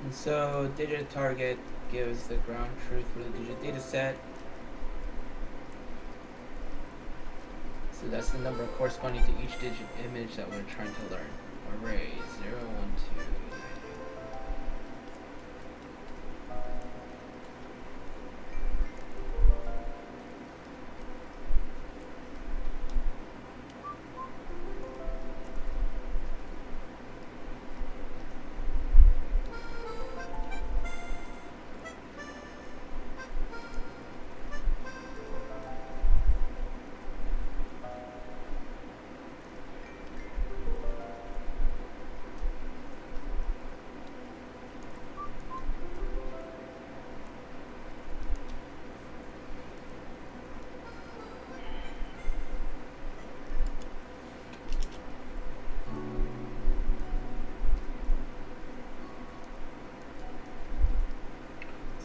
And so digit target gives the ground truth for the digit data set. So that's the number corresponding to each digit image that we're trying to learn. Array 0, 1, 2.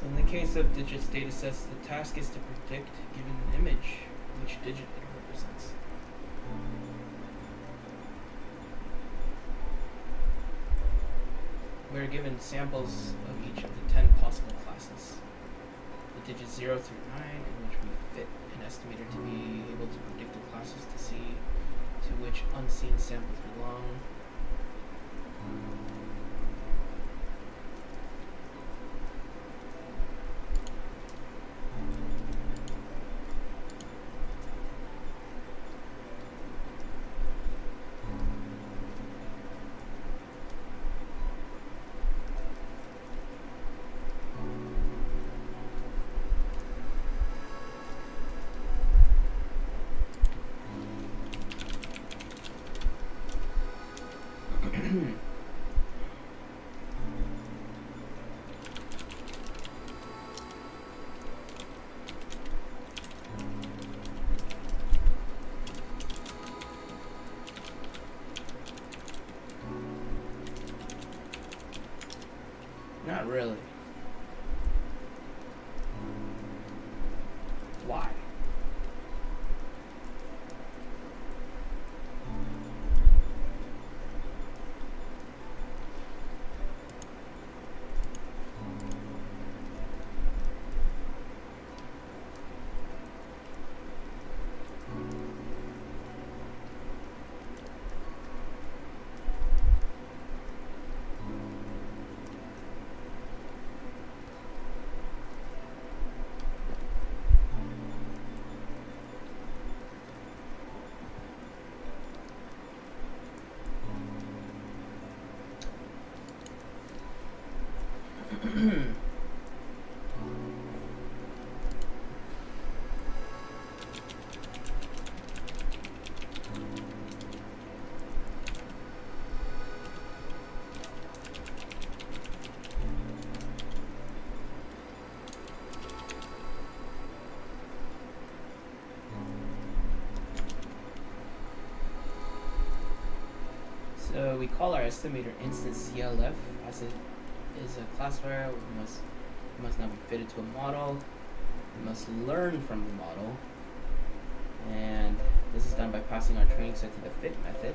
In the case of digits datasets, the task is to predict, given an image, which digit it represents. We are given samples of each of the 10 possible classes. The digits 0 through 9, in which we fit an estimator to be able to predict the classes to see to which unseen samples belong. Not really. Why? So we call our estimator instance CLF, as it is a classifier. It must not be fitted to a model. It must learn from the model. And this is done by passing our training set to the fit method.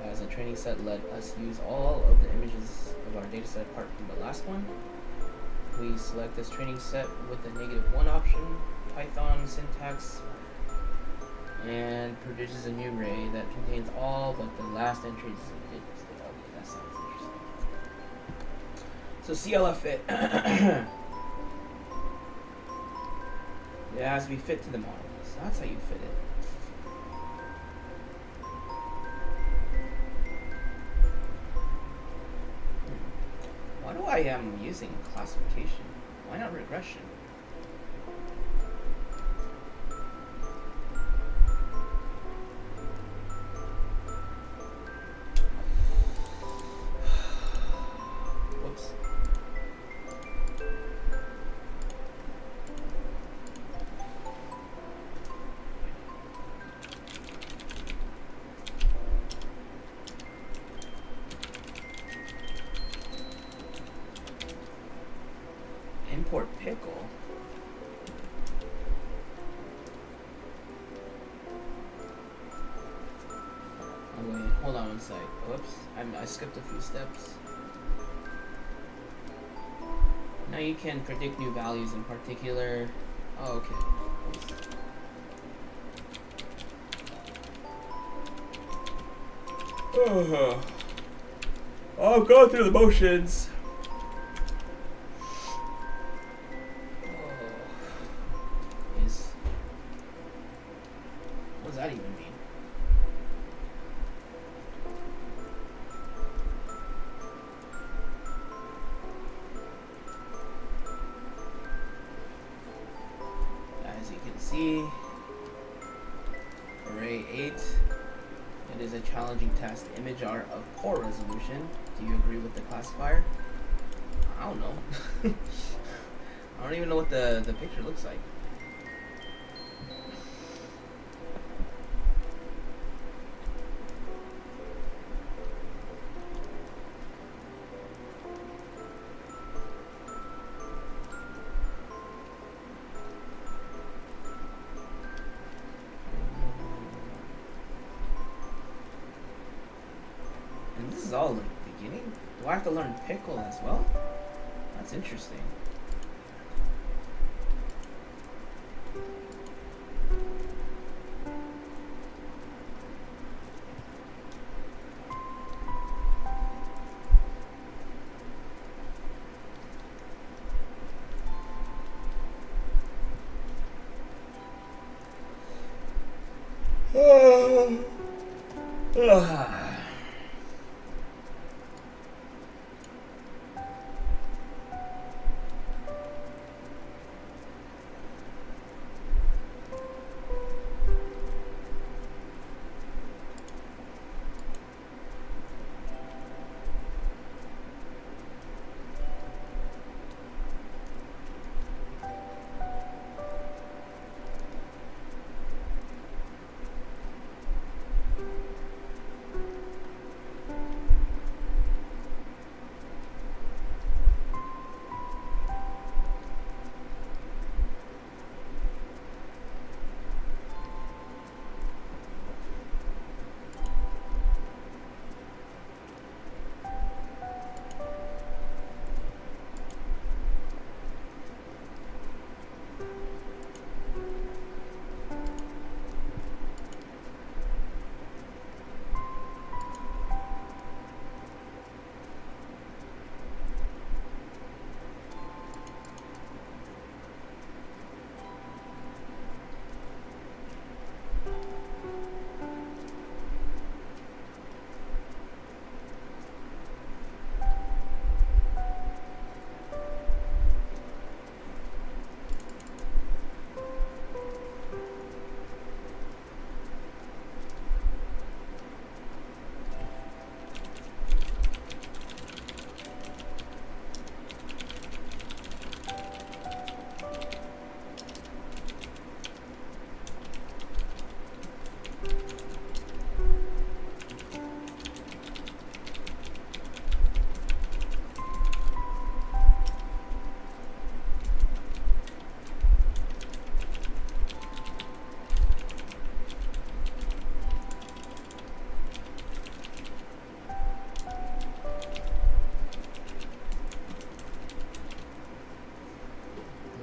As a training set let us use all of the images of our data set apart from the last one. We select this training set with the -1 option, Python syntax, and produces a new array that contains all but the last entries of digits. Okay, that sounds interesting. So CLF fit. It has to be fit to the model. So that's how you fit it. Why do I am using classification? Why not regression? Import pickle. Oh wait, hold on one sec. Whoops, I skipped a few steps. Now you can predict new values in particular. Oh, okay. I'll go through the motions. What does that even mean? As you can see, array 8. It is a challenging task. The image are of poor resolution. Do you agree with the classifier? I don't know. I don't even know what the picture looks like. And this is all in the beginning? Do I have to learn pickle as well? That's interesting.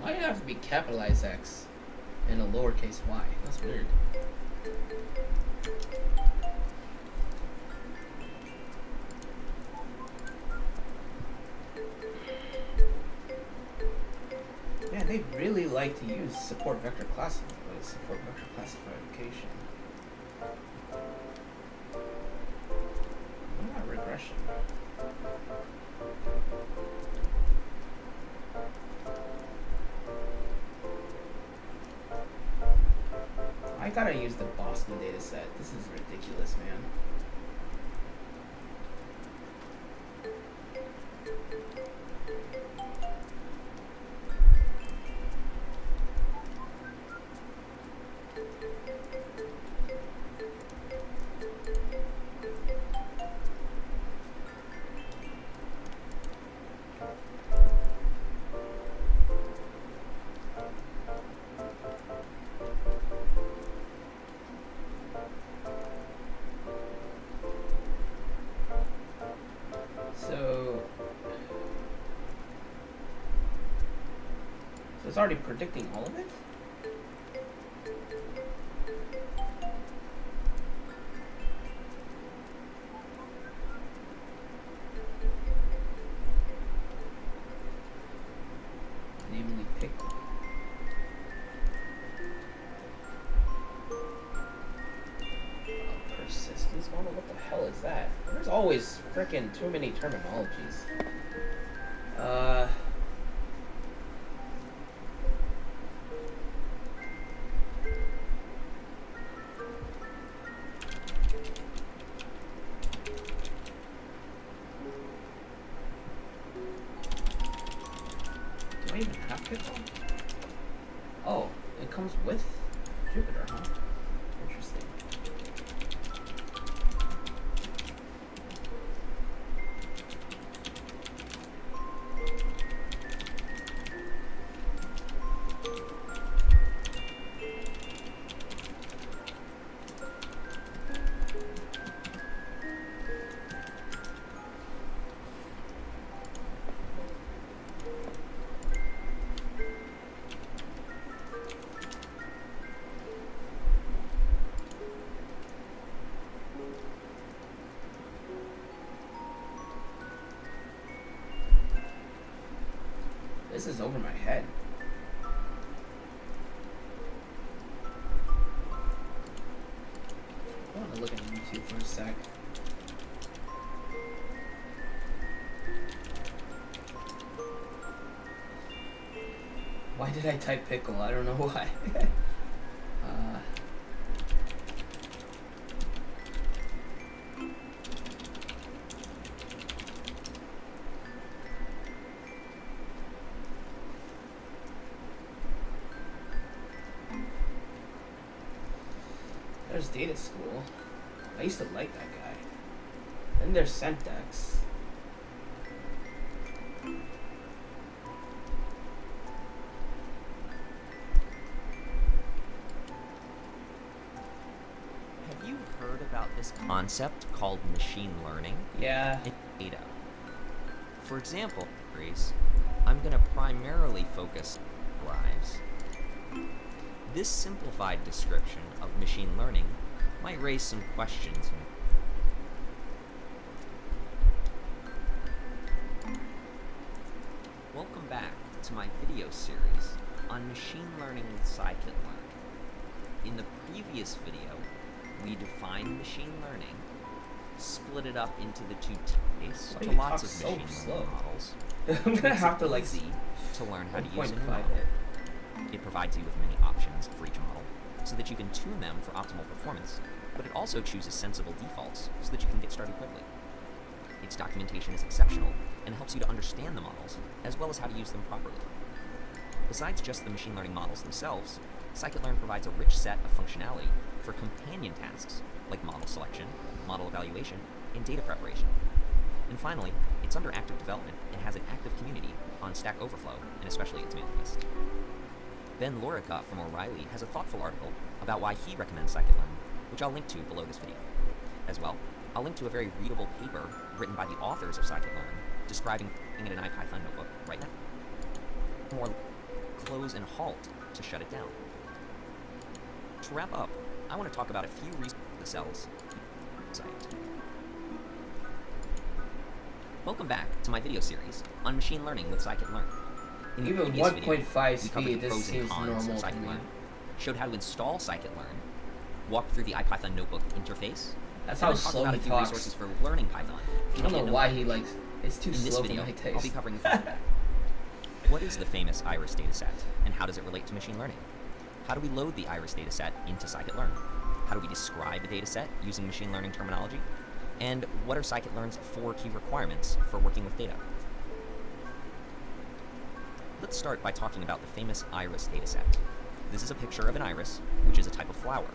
Why do you have to be capitalized X and a lowercase y? That's weird. Yeah, they really like to use support vector classification. What about regression? I gotta use the Boston dataset. This is ridiculous, man. It's already predicting all of it? Namely pickle. Persistence model? What the hell is that? There's always frickin' too many terminologies. Do I even have pickle? Oh, it comes with Jupyter, huh? Interesting. This is over my head. I want to look at YouTube for a sec. Why did I type pickle? I don't know why. There's Data School. I used to like that guy. Then there's Centex. Have you heard about this concept called machine learning? Yeah. In data. For example, I'm going to primarily focus on drives. This simplified description of machine learning might raise some questions. Welcome back to my video series on machine learning with scikit-learn. In the previous video, we defined machine learning, split it up into the two types to lots of machine learning models. I'm gonna have to like easy to learn how to use a new 1.5 model. it. It provides you with many options for each model, so that you can tune them for optimal performance, but it also chooses sensible defaults so that you can get started quickly. Its documentation is exceptional and helps you to understand the models, as well as how to use them properly. Besides just the machine learning models themselves, scikit-learn provides a rich set of functionality for companion tasks like model selection, model evaluation, and data preparation. And finally, it's under active development and has an active community on Stack Overflow, and especially its mailing list. Ben Lorica from O'Reilly has a thoughtful article about why he recommends scikit-learn, which I'll link to below this video. As well, I'll link to a very readable paper written by the authors of scikit-learn describing it in an IPython notebook right now. More close and halt to shut it down. To wrap up, I want to talk about a few reasons for the cells site. Welcome back to my video series on machine learning with scikit-learn. In the Even previous 1.5 video, we covered the speed, this pros and seems cons normal of to me. scikit-learn, showed how to install scikit-learn, walked through the IPython notebook interface, That's and how then talked slow about he a few talks. resources for learning Python. I don't know why he likes. It's too In this slow video, for my taste. I'll be covering the following. What is the famous IRIS dataset, and how does it relate to machine learning? How do we load the IRIS dataset into scikit-learn? How do we describe a dataset using machine learning terminology? And what are scikit-learn's 4 key requirements for working with data? Let's start by talking about the famous IRIS dataset. This is a picture of an iris, which is a type of flower.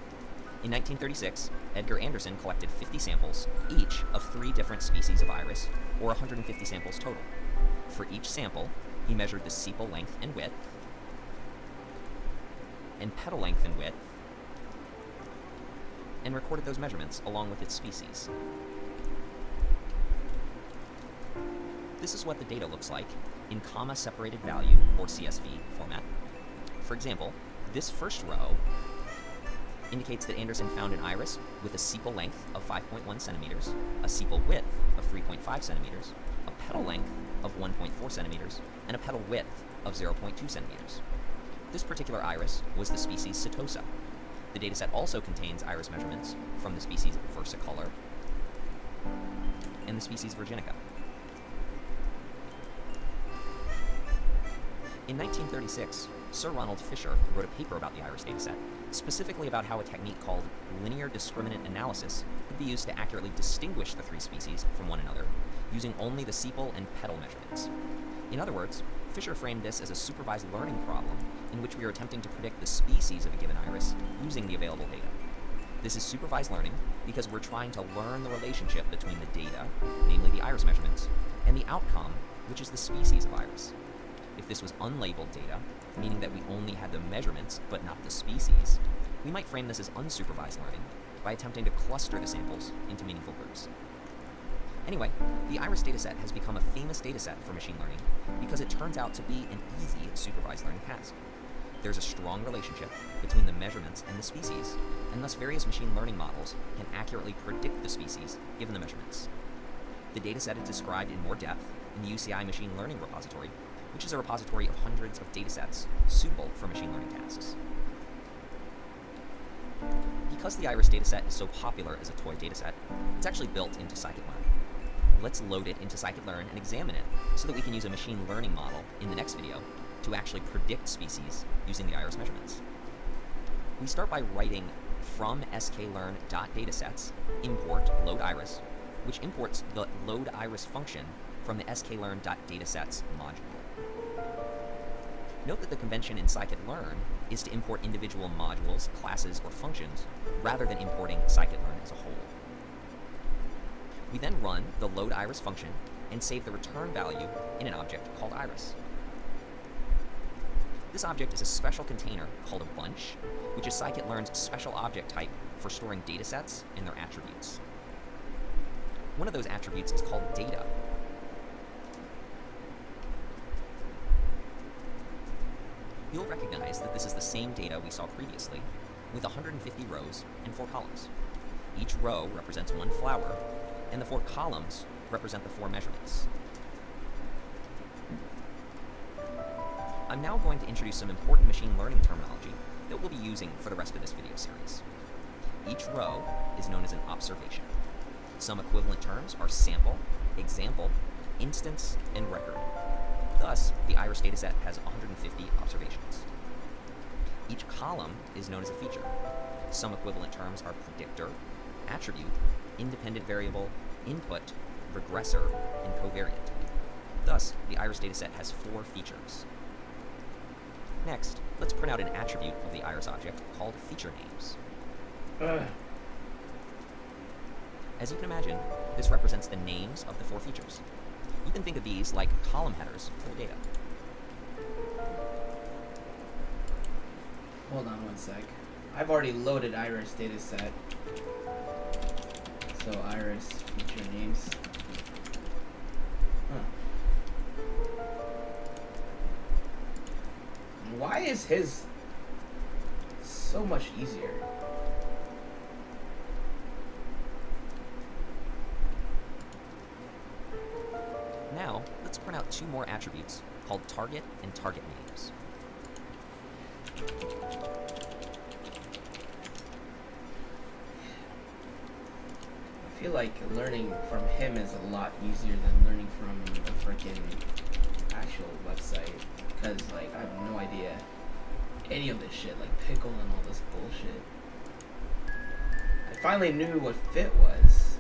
In 1936, Edgar Anderson collected 50 samples, each of 3 different species of iris, or 150 samples total. For each sample, he measured the sepal length and width, and petal length and width, and recorded those measurements along with its species. This is what the data looks like in comma-separated value, or CSV, format, For example, this first row indicates that Anderson found an iris with a sepal length of 5.1 centimeters, a sepal width of 3.5 centimeters, a petal length of 1.4 centimeters, and a petal width of 0.2 centimeters. This particular iris was the species Setosa. The dataset also contains iris measurements from the species Versicolor and the species Virginica. In 1936, Sir Ronald Fisher wrote a paper about the iris dataset, specifically about how a technique called linear discriminant analysis could be used to accurately distinguish the three species from one another, using only the sepal and petal measurements. In other words, Fisher framed this as a supervised learning problem in which we are attempting to predict the species of a given iris using the available data. This is supervised learning because we're trying to learn the relationship between the data, namely the iris measurements, and the outcome, which is the species of iris. If this was unlabeled data, meaning that we only had the measurements but not the species, we might frame this as unsupervised learning by attempting to cluster the samples into meaningful groups. Anyway, the iris dataset has become a famous dataset for machine learning because it turns out to be an easy supervised learning task. There's a strong relationship between the measurements and the species, and thus various machine learning models can accurately predict the species given the measurements. The dataset is described in more depth in the UCI Machine Learning Repository, which is a repository of hundreds of datasets suitable for machine learning tasks. Because the iris dataset is so popular as a toy dataset, it's actually built into scikit-learn. Let's load it into scikit-learn and examine it so that we can use a machine learning model in the next video to actually predict species using the iris measurements. We start by writing from sklearn.datasets import load iris, which imports the load iris function from the sklearn.datasets module. Note that the convention in scikit-learn is to import individual modules, classes, or functions rather than importing scikit-learn as a whole. We then run the load iris function and save the return value in an object called iris. This object is a special container called a bunch, which is scikit-learn's special object type for storing datasets and their attributes. One of those attributes is called data. You'll recognize that this is the same data we saw previously, with 150 rows and 4 columns. Each row represents one flower, and the 4 columns represent the 4 measurements. I'm now going to introduce some important machine learning terminology that we'll be using for the rest of this video series. Each row is known as an observation. Some equivalent terms are sample, example, instance, and record. Thus, the iris dataset has 150 observations. Each column is known as a feature. Some equivalent terms are predictor, attribute, independent variable, input, regressor, and covariate. Thus, the iris dataset has 4 features. Next, let's print out an attribute of the iris object called feature names. As you can imagine, this represents the names of the 4 features. You can think of these like column headers for the data. Hold on one sec. I've already loaded iris dataset. So iris feature names. Why is his so much easier? Now, let's print out 2 more attributes called target and target names. I feel like learning from him is a lot easier than learning from the freaking actual website, because like I have no idea any of this shit, like pickle and all this bullshit. I finally knew what fit was.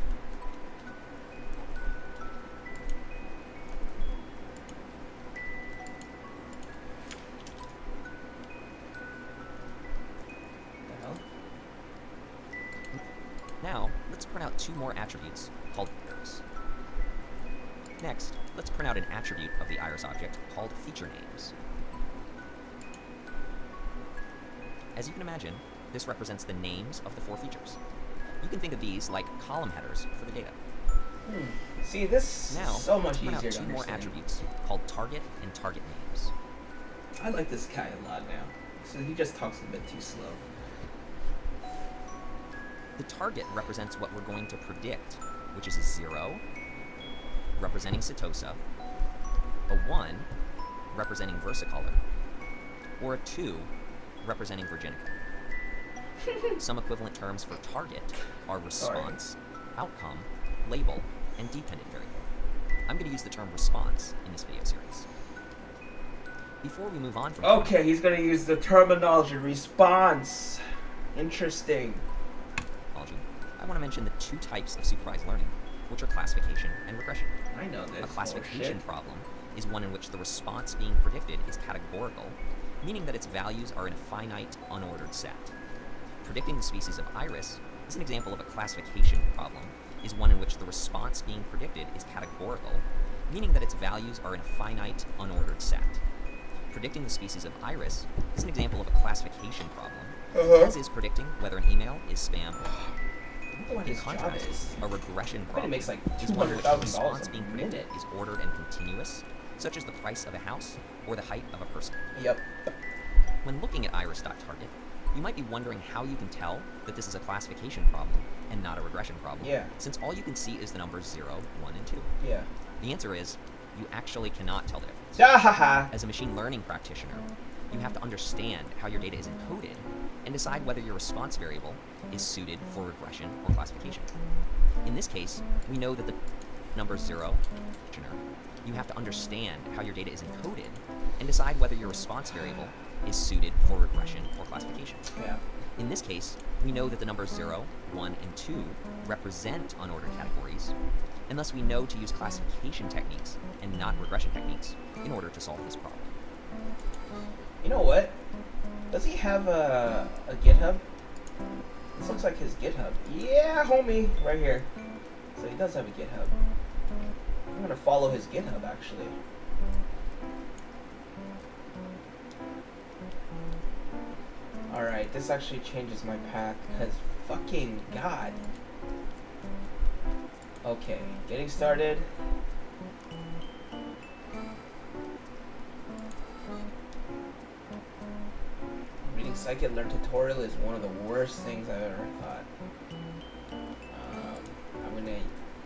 The hell? Now, let's print out 2 more attributes called iris. Next, let's print out an attribute of the iris object called feature names. As you can imagine, this represents the names of the 4 features. You can think of these like column headers for the data. See, this now, is so let's much print easier out to 2 more understand. attributes called target and target names. I like this guy a lot now. So he just talks a bit too slow. The target represents what we're going to predict, which is a 0, representing setosa, a 1, representing versicolor, or a 2, representing virginica. Some equivalent terms for target are response, outcome, label, and dependent variable. I'm going to use the term response in this video series. Before we move on from okay, he's going to use the terminology response. Interesting. I want to mention the two types of supervised learning, which are classification and regression. I know this. A classification problem is one in which the response being predicted is categorical, meaning that its values are in a finite, unordered set. Predicting the species of iris is an example of a classification problem, is one in which the response being predicted is categorical, meaning that its values are in a finite, unordered set. Predicting the species of iris is an example of a classification problem, as is predicting whether an email is spam. In contrast, a regression problem makes like is one in which the response $200,000 being predicted is ordered and continuous, such as the price of a house or the height of a person. Yep. When looking at iris.target, you might be wondering how you can tell that this is a classification problem and not a regression problem, since all you can see is the numbers 0, 1, and 2. Yeah. The answer is, you actually cannot tell the difference. As a machine learning practitioner, you have to understand how your data is encoded and decide whether your response variable is suited for regression or classification. In this case, we know that the number 0, you have to understand how your data is encoded and decide whether your response variable is suited for regression or classification. Yeah. In this case, we know that the numbers 0, 1, and 2 represent unordered categories, and thus we know to use classification techniques and not regression techniques in order to solve this problem. You know what? Does he have a GitHub? This looks like his GitHub. Yeah, homie, right here. So he does have a GitHub. I'm gonna follow his GitHub actually. Alright, this actually changes my path because fucking God. Okay, getting started. Reading scikit-learn tutorial is one of the worst things I've ever thought.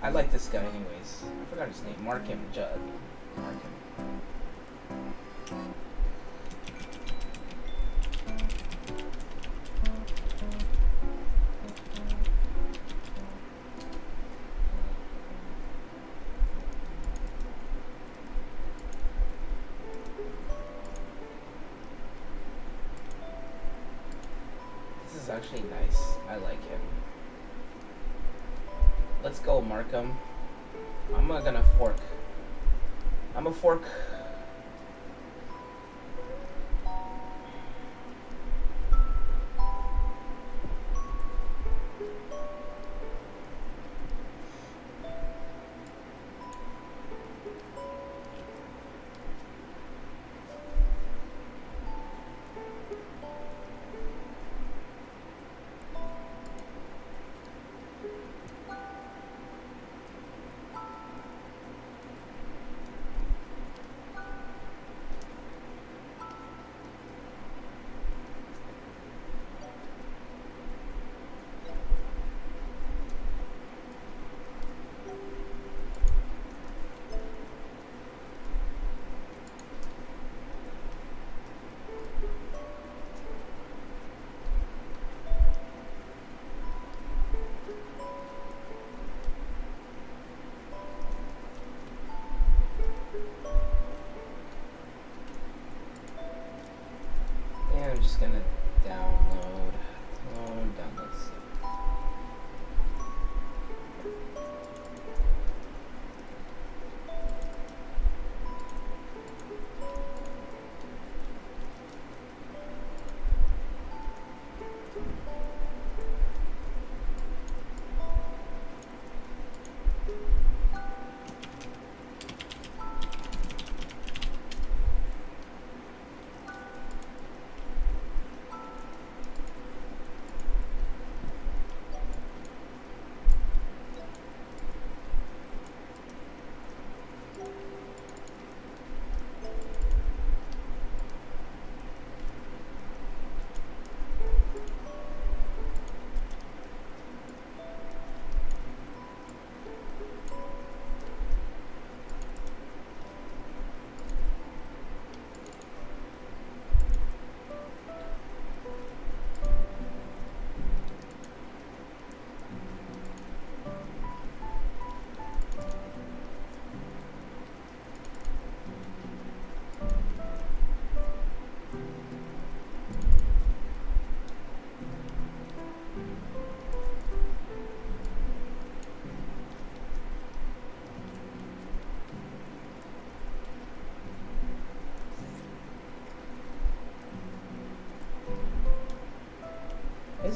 I like this guy anyways. I forgot his name. Mark him, Judd. Mark him. This is actually nice. I like him. Let's go, Markham. I'm not gonna fork. I'm a fork.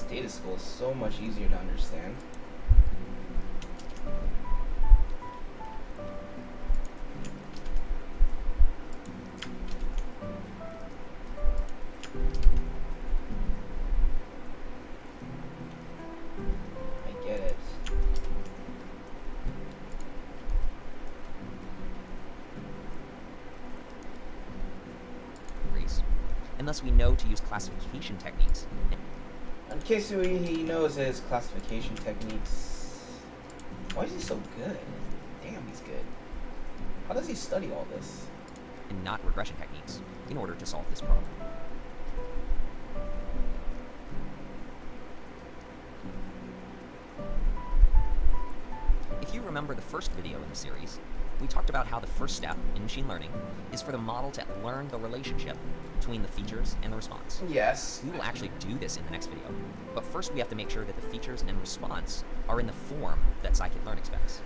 data school is so much easier to understand. I get it. And thus we know to use classification techniques. In case he knows his classification techniques. Why is he so good? Damn, he's good. How does he study all this? And not regression techniques in order to solve this problem. If you remember the first video in the series, we talked about how the first step in machine learning is for the model to learn the relationship between the features and the response. Yes. We will actually do this in the next video, but first we have to make sure that the features and response are in the form that scikit-learn expects.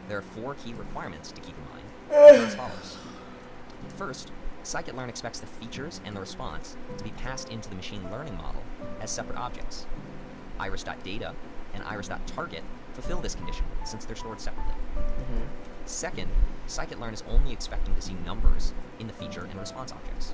There are 4 key requirements to keep in mind. They're as follows. First, scikit-learn expects the features and the response to be passed into the machine learning model as separate objects. Iris.data and iris.target fulfill this condition since they're stored separately. Second, scikit-learn is only expecting to see numbers in the feature and response objects.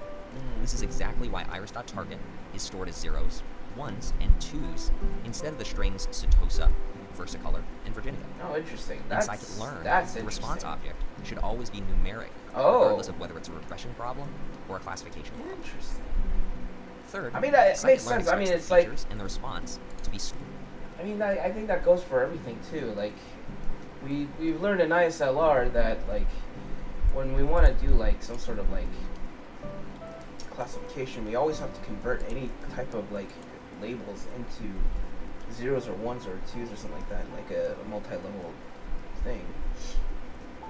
This is exactly why iris.target is stored as 0s, 1s, and 2s instead of the strings Setosa, Versicolor, and Virginia. Oh, interesting. In scikit-learn, the response object should always be numeric, regardless of whether it's a regression problem or a classification problem. Interesting. Third, I mean, it makes sense. I mean, it's like features and the response to be. I mean, I think that goes for everything too. Like, we've learned in ISLR that like when we want to do like some sort of like classification, we always have to convert any type of like labels into 0s or 1s or 2s or something like that, like a multi-level thing.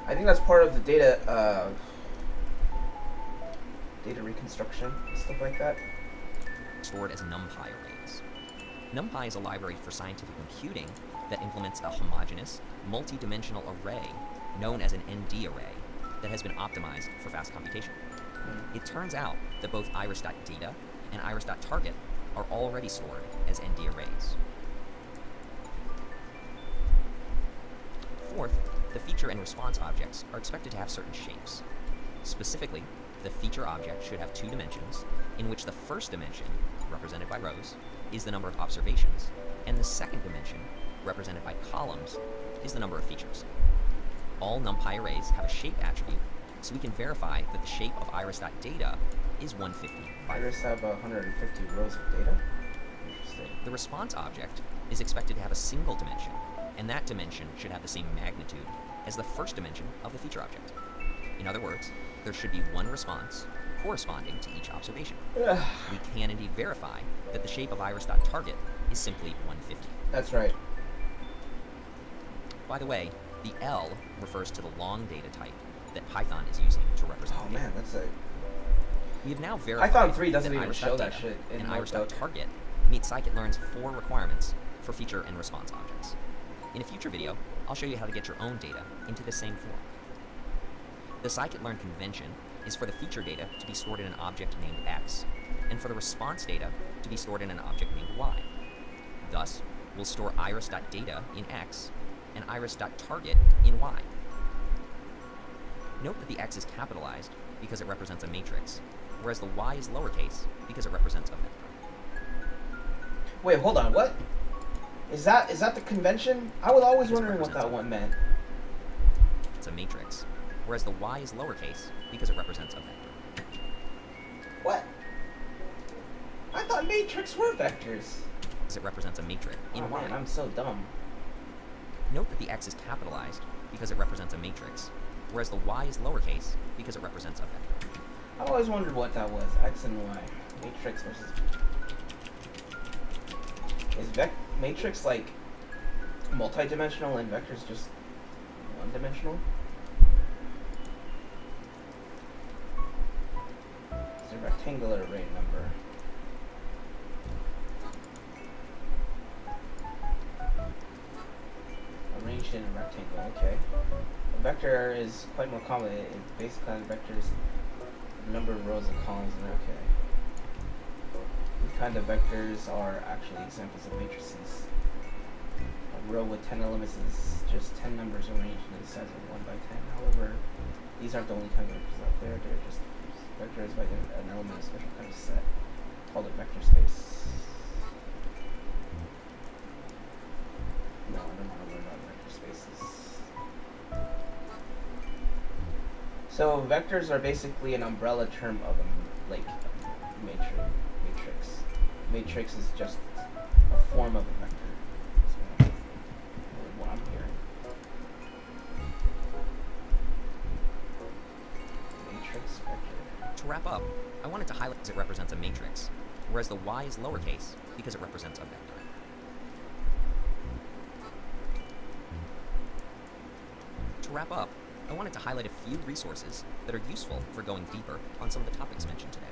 I think that's part of the data reconstruction and stuff like that. Stored as NumPy arrays. NumPy is a library for scientific computing that implements a homogeneous, multi-dimensional array known as an ND array that has been optimized for fast computation. It turns out that both iris.data and iris.target are already stored as ND arrays. Fourth, the feature and response objects are expected to have certain shapes. Specifically, the feature object should have 2 dimensions, in which the first dimension, represented by rows, is the number of observations, and the second dimension, represented by columns, is the number of features. All NumPy arrays have a shape attribute, so we can verify that the shape of iris.data is 150. Iris have 150 rows of data? Interesting. The response object is expected to have a single dimension, and that dimension should have the same magnitude as the first dimension of the feature object. In other words, there should be one response corresponding to each observation. We can indeed verify that the shape of iris.target is simply 150. That's right. By the way, the L refers to the long data type that Python is using to represent Oh man, that's a... We have now verified Python 3 doesn't that even show that shit in and Notebook. iris.target meet scikit-learn's 4 requirements for feature and response objects. In a future video, I'll show you how to get your own data into the same form. The scikit-learn convention is for the feature data to be stored in an object named X, and for the response data to be stored in an object named Y. Thus, we'll store iris.data in X and iris.target in Y. Note that the X is capitalized because it represents a matrix, whereas the Y is lowercase because it represents a vector. Wait, hold on, what? Is that the convention? I was always wondering what that one meant. It's a matrix, whereas the Y is lowercase because it represents a vector. What? I thought matrix were vectors. Because it represents a matrix in Y. Man, I'm so dumb. Note that the X is capitalized because it represents a matrix, whereas the Y is lowercase because it represents a vector. I always wondered what that was, X and Y. Matrix versus... Is matrix like multi-dimensional and vectors just one-dimensional? It's a rectangular array number. Arranged in a rectangle, okay. A vector is quite more common. It basically has vectors, the number of rows and columns, and okay. kind of vectors are actually examples of matrices. A row with 10 elements is just 10 numbers arranged in the size of 1 by 10. However, these aren't the only kind of vectors out there. They're just vectors by an element of a special kind of set called a vector space. No, I don't want to learn about vector spaces. So vectors are basically an umbrella term of a matrix. Matrix is just a form of a vector. That's what I'm hearing. Matrix vector. To wrap up, I wanted to highlight as it represents a matrix, whereas the y is lowercase because it represents a vector. To wrap up, I wanted to highlight a few resources that are useful for going deeper on some of the topics mentioned today.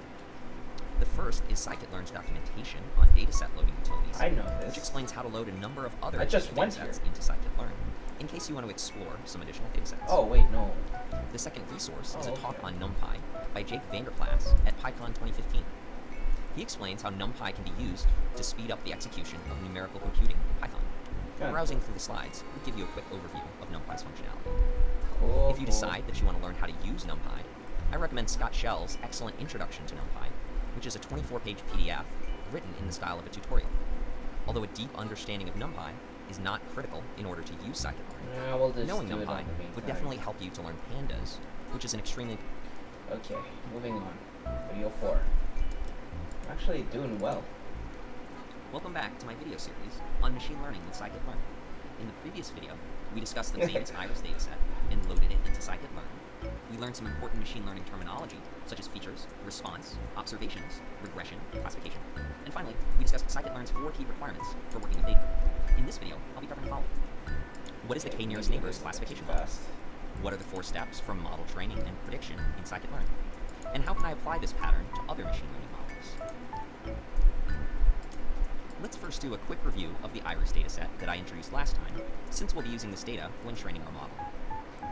The first is scikit-learn's documentation on dataset loading utilities, I know this. which explains how to load a number of other I just went datasets here. into scikit-learn, in case you want to explore some additional datasets. Oh, wait, no. The second resource is a Oh, talk okay. on NumPy by Jake Vanderplas at PyCon 2015. He explains how NumPy can be used to speed up the execution of numerical computing in Python. Yeah. Browsing through the slides will give you a quick overview of NumPy's functionality. Cool. If you decide that you want to learn how to use NumPy, I recommend Scott Shell's excellent Introduction to NumPy, which is a 24-page PDF written in the style of a tutorial. Although a deep understanding of NumPy is not critical in order to use scikit-learn, Yeah, we'll just knowing do it NumPy on the meantime. would definitely help you to learn pandas, which is an extremely... Okay, moving on. Video 4. I'm actually doing well. Welcome back to my video series on machine learning with scikit-learn. In the previous video, we discussed the famous IRIS dataset and loaded it into scikit-learn. We learned some important machine learning terminology, such as features, response, observations, regression, classification. And finally, we discussed scikit-learn's 4 key requirements for working with data. In this video, I'll be covering the following. What is the K-nearest neighbors classification model? Fast. What are the 4 steps from model training and prediction in scikit-learn? And how can I apply this pattern to other machine learning models? Let's first do a quick review of the IRIS dataset that I introduced last time, since we'll be using this data when training our model.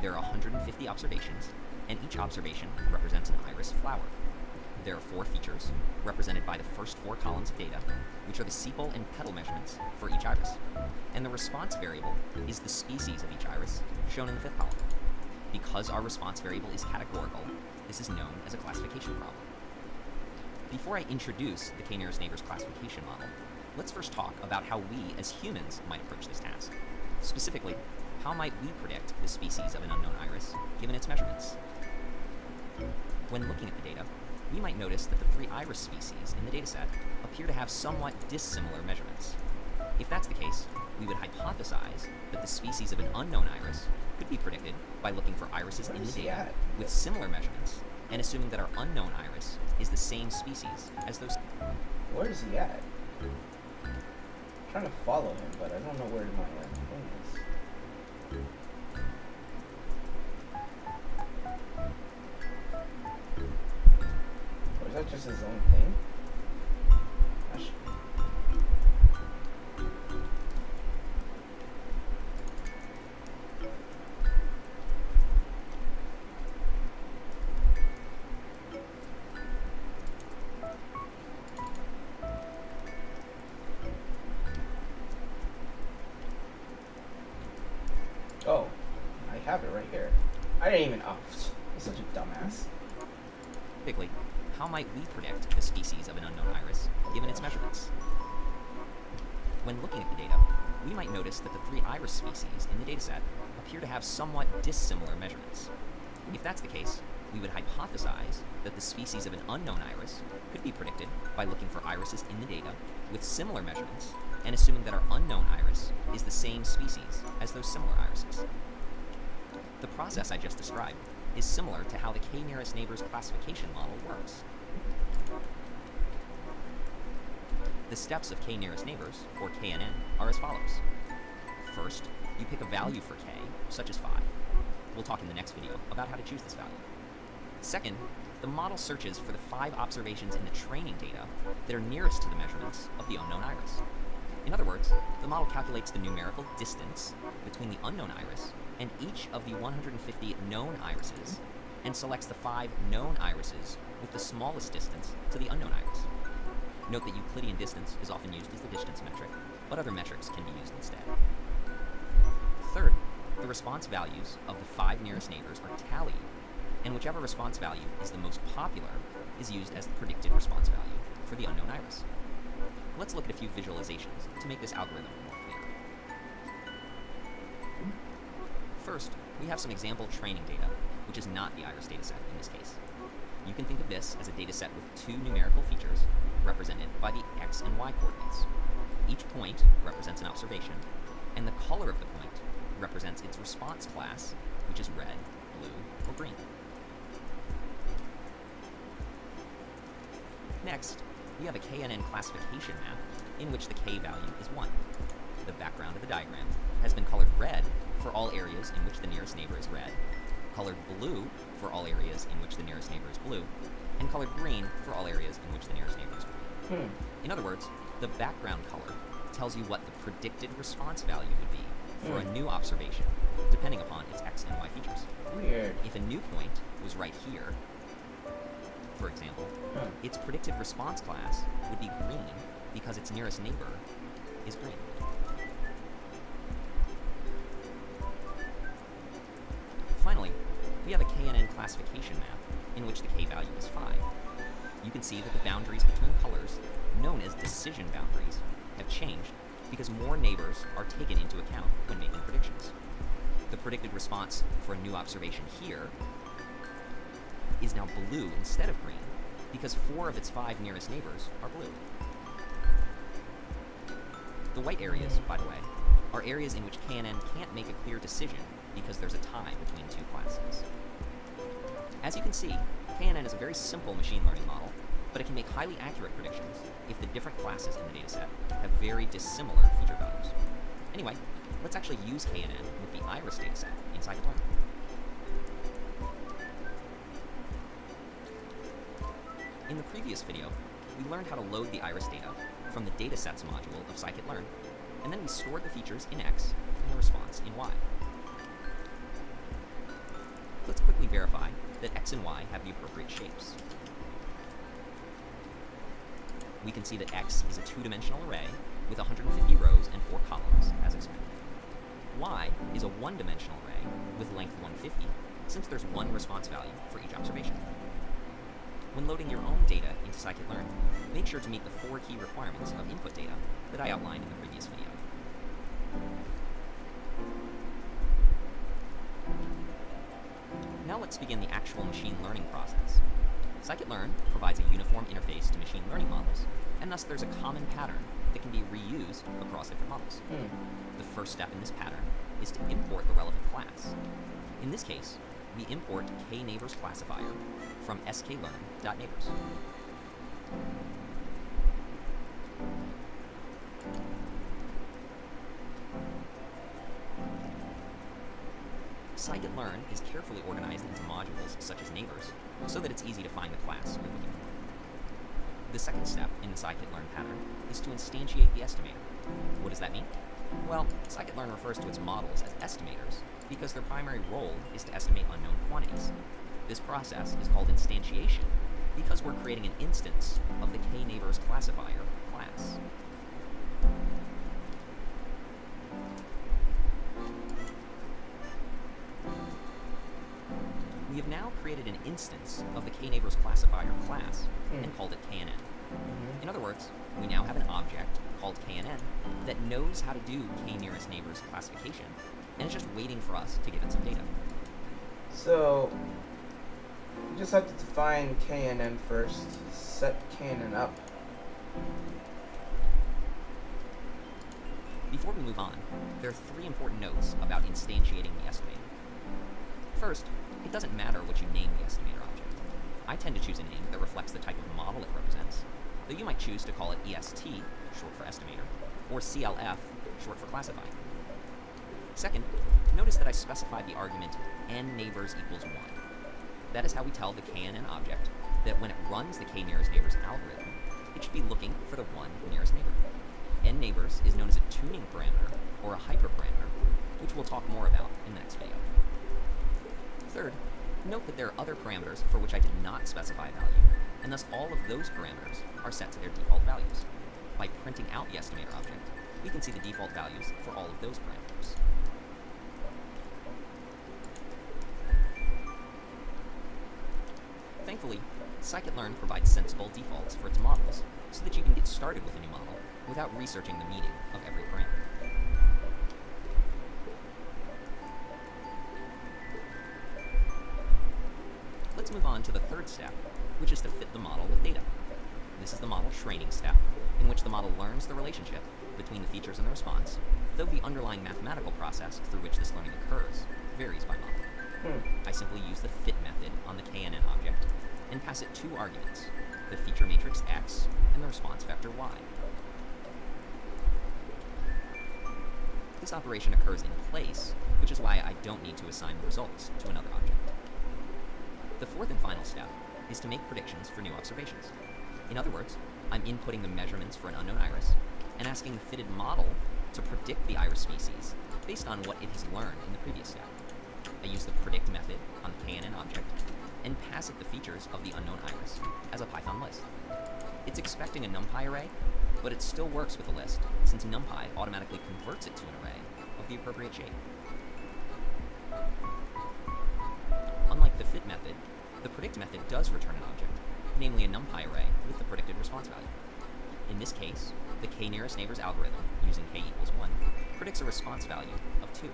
There are 150 observations, and each observation represents an iris flower. There are 4 features, represented by the first 4 columns of data, which are the sepal and petal measurements for each iris. And the response variable is the species of each iris, shown in the 5th column. Because our response variable is categorical, this is known as a classification problem. Before I introduce the K-nearest neighbors classification model, let's first talk about how we, as humans, might approach this task. Specifically, how might we predict the species of an unknown iris, given its measurements? When looking at the data, we might notice that the 3 iris species in the dataset appear to have somewhat dissimilar measurements. If that's the case, we would hypothesize that the species of an unknown iris could be predicted by looking for irises in the data with similar measurements, and assuming that our unknown iris is the same species as those. Where is he at? I'm trying to follow him, but I don't know where my thing is. Or is that just his own thing? Oh, I have it right here. I didn't even. Oh, I'm such a dumbass. Typically, how might we predict the species of an unknown iris, given its measurements? When looking at the data, we might notice that the 3 iris species in the dataset appear to have somewhat dissimilar measurements. If that's the case, we would hypothesize that the species of an unknown iris could be predicted by looking for irises in the data with similar measurements, and assuming that our unknown iris is the same species as those similar irises. The process I just described is similar to how the K-nearest neighbors classification model works. The steps of K-nearest neighbors, or KNN, are as follows. First, you pick a value for K, such as 5. We'll talk in the next video about how to choose this value. Second, the model searches for the 5 observations in the training data that are nearest to the measurements of the unknown iris. In other words, the model calculates the numerical distance between the unknown iris and each of the 150 known irises, and selects the 5 known irises with the smallest distance to the unknown iris. Note that Euclidean distance is often used as the distance metric, but other metrics can be used instead. Third, the response values of the 5 nearest neighbors are tallied, and whichever response value is the most popular is used as the predicted response value for the unknown iris. Let's look at a few visualizations to make this algorithm more clear. First, we have some example training data, which is not the iris dataset in this case. You can think of this as a dataset with 2 numerical features represented by the x and y coordinates. Each point represents an observation, and the color of the point represents its response class, which is red, blue, or green. Next, we have a KNN classification map in which the k value is 1. The background of the diagram has been colored red for all areas in which the nearest neighbor is red, colored blue for all areas in which the nearest neighbor is blue, and colored green for all areas in which the nearest neighbor is green. In other words, the background color tells you what the predicted response value would be for a new observation, depending upon its x and y features. Weird. If a new point was right here, for example, its predicted response class would be green because its nearest neighbor is green. Finally, we have a KNN classification map in which the k value is 5. You can see that the boundaries between colors, known as decision boundaries, have changed because more neighbors are taken into account when making predictions. The predicted response for a new observation here is now blue instead of green because 4 of its 5 nearest neighbors are blue. The white areas, by the way, are areas in which KNN can't make a clear decision because there's a tie between 2 classes. As you can see, KNN is a very simple machine learning model, but it can make highly accurate predictions if the different classes in the dataset have very dissimilar feature values. Anyway, let's actually use KNN with the iris dataset in scikit-learn. In the previous video, we learned how to load the iris data from the datasets module of scikit-learn, and then we stored the features in X and the response in Y. Let's quickly verify that X and Y have the appropriate shapes. We can see that X is a 2-dimensional array with 150 rows and 4 columns, as expected. Y is a 1-dimensional array with length 150, since there's 1 response value for each observation. When loading your own data into scikit-learn, make sure to meet the 4 key requirements of input data that I outlined in the previous video. Now let's begin the actual machine learning process. Scikit-learn provides a uniform interface to machine learning models, and thus there's a common pattern that can be reused across different models. The first step in this pattern is to import the relevant class. In this case, we import KNearest classifier from sklearn.neighbors. Scikit-learn is carefully organized into modules such as neighbors, so that it's easy to find the class you're looking for. The second step in the scikit-learn pattern is to instantiate the estimator. What does that mean? Well, scikit-learn refers to its models as estimators because their primary role is to estimate unknown quantities. This process is called instantiation because we're creating an instance of the KNearest classifier class. We have now created an instance of the KNearest classifier class and called it KNN. In other words, we now have an object called KNN that knows how to do KNearest neighbors classification, and it's just waiting for us to give it some data. So, you just have to define KNN first, set KNN up. Before we move on, there are 3 important notes about instantiating the estimator. First, it doesn't matter what you name the estimator object. I tend to choose a name that reflects the type of model it represents, though you might choose to call it EST, short for estimator, or CLF, short for classifying. Second, notice that I specified the argument n_neighbors equals 1. That is how we tell the KNN object that when it runs the KNearest neighbors algorithm, it should be looking for the 1 nearest neighbor. n_neighbors is known as a tuning parameter, or a hyperparameter, which we'll talk more about in the next video. Third, note that there are other parameters for which I did not specify a value, and thus all of those parameters are set to their default values. By printing out the estimator object, we can see the default values for all of those parameters. Thankfully, scikit-learn provides sensible defaults for its models so that you can get started with a new model without researching the meaning of every parameter. Let's move on to the third step, which is to fit the model with data. This is the model training step, in which the model learns the relationship between the features and the response, though the underlying mathematical process through which this learning occurs varies by model. I simply use the fit method on the KNN object and pass it two arguments, the feature matrix X and the response vector Y. This operation occurs in place, which is why I don't need to assign the results to another object. The fourth and final step is to make predictions for new observations. In other words, I'm inputting the measurements for an unknown iris and asking the fitted model to predict the iris species based on what it has learned in the previous step. I use the predict method on the KNN object and pass it the features of the unknown iris as a Python list. It's expecting a NumPy array, but it still works with a list since NumPy automatically converts it to an array of the appropriate shape. Unlike the fit method, the predict method does return an object, namely a NumPy array with the predicted response value. In this case, the KNearest neighbors algorithm, using k equals 1, predicts a response value of 2.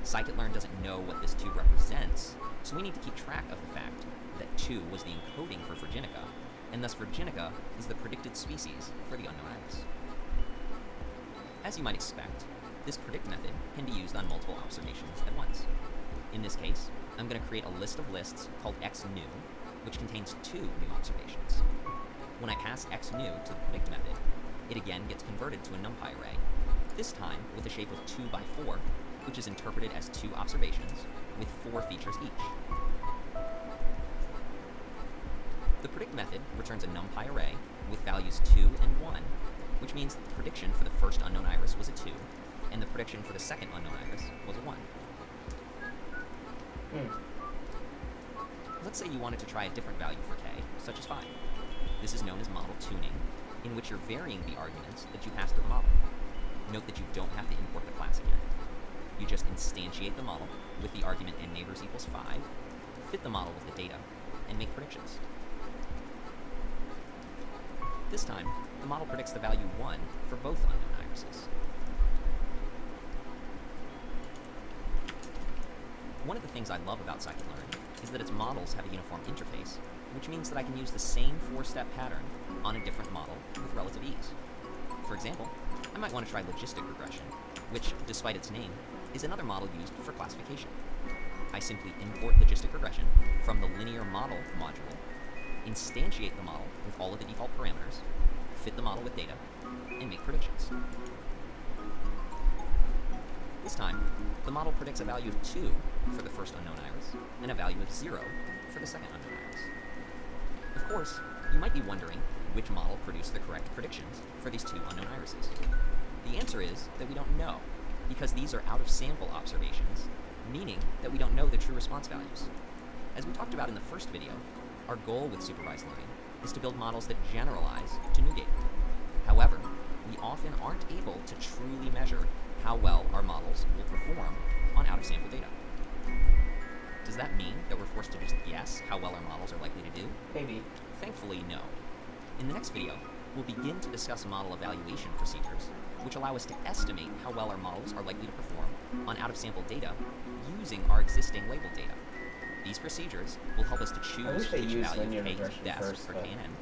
Scikit-learn doesn't know what this 2 represents, so we need to keep track of the fact that 2 was the encoding for Virginica, and thus Virginica is the predicted species for the unknown iris. As you might expect, this predict method can be used on multiple observations at once. In this case, I'm going to create a list of lists called xnew, which contains 2 new observations. When I pass xnew to the predict method, it again gets converted to a NumPy array, this time with a shape of 2 by 4, which is interpreted as 2 observations with 4 features each. The predict method returns a NumPy array with values 2 and 1, which means that the prediction for the first unknown iris was a 2, and the prediction for the second unknown iris was a 1. Let's say you wanted to try a different value for k, such as 5. This is known as model tuning, in which you're varying the arguments that you pass to the model. Note that you don't have to import the class again. You just instantiate the model with the argument n neighbors equals 5, fit the model with the data, and make predictions. This time, the model predicts the value 1 for both unknown irises. One of the things I love about scikit-learn is that its models have a uniform interface, which means that I can use the same 4-step pattern on a different model with relative ease. For example, I might want to try logistic regression, which, despite its name, is another model used for classification. I simply import logistic regression from the linear model module, instantiate the model with all of the default parameters, fit the model with data, and make predictions. This time, the model predicts a value of 2 for the first unknown iris, and a value of 0 for the second unknown iris. Of course, you might be wondering which model produced the correct predictions for these 2 unknown irises. The answer is that we don't know, because these are out-of-sample observations, meaning that we don't know the true response values. As we talked about in the first video, our goal with supervised learning is to build models that generalize to new data. However, we often aren't able to truly measure how well our models will perform on out-of-sample data. Does that mean that we're forced to just guess how well our models are likely to do? Maybe. Thankfully, no. In the next video, we'll begin to discuss model evaluation procedures, which allow us to estimate how well our models are likely to perform on out-of-sample data using our existing labeled data. These procedures will help us to choose which value of k is best for KNN,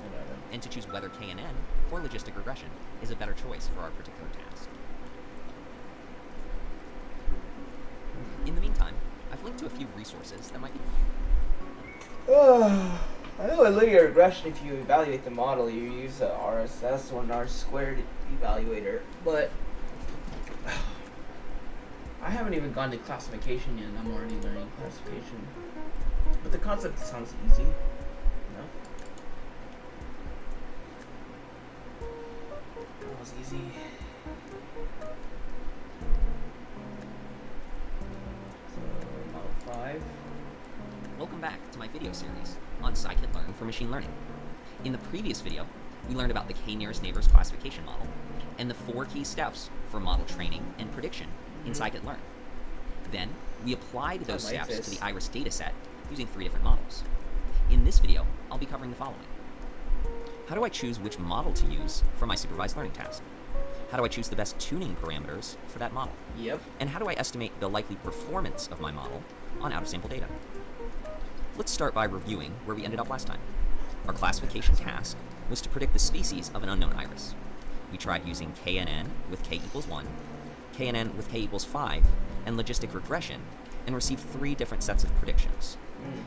and to choose whether KNN or logistic regression is a better choice for our particular task. In the meantime, I've linked to a few resources that might be I know in linear regression, if you evaluate the model, you use a RSS or an R-squared evaluator, but I haven't even gone to classification yet, and I'm already learning classification. But the concept sounds easy, enough. That was easy. So, model 5. Welcome back to my video series on scikit-learn for machine learning. In the previous video, we learned about the K-nearest neighbors classification model and the 4 key steps for model training and prediction in scikit-learn. Then, we applied those steps to the IRIS dataset using 3 different models. In this video, I'll be covering the following. How do I choose which model to use for my supervised learning task? How do I choose the best tuning parameters for that model? And how do I estimate the likely performance of my model on out-of-sample data? Let's start by reviewing where we ended up last time. Our classification task was to predict the species of an unknown iris. We tried using KNN with k equals 1, KNN with k equals 5, and logistic regression, and received 3 different sets of predictions.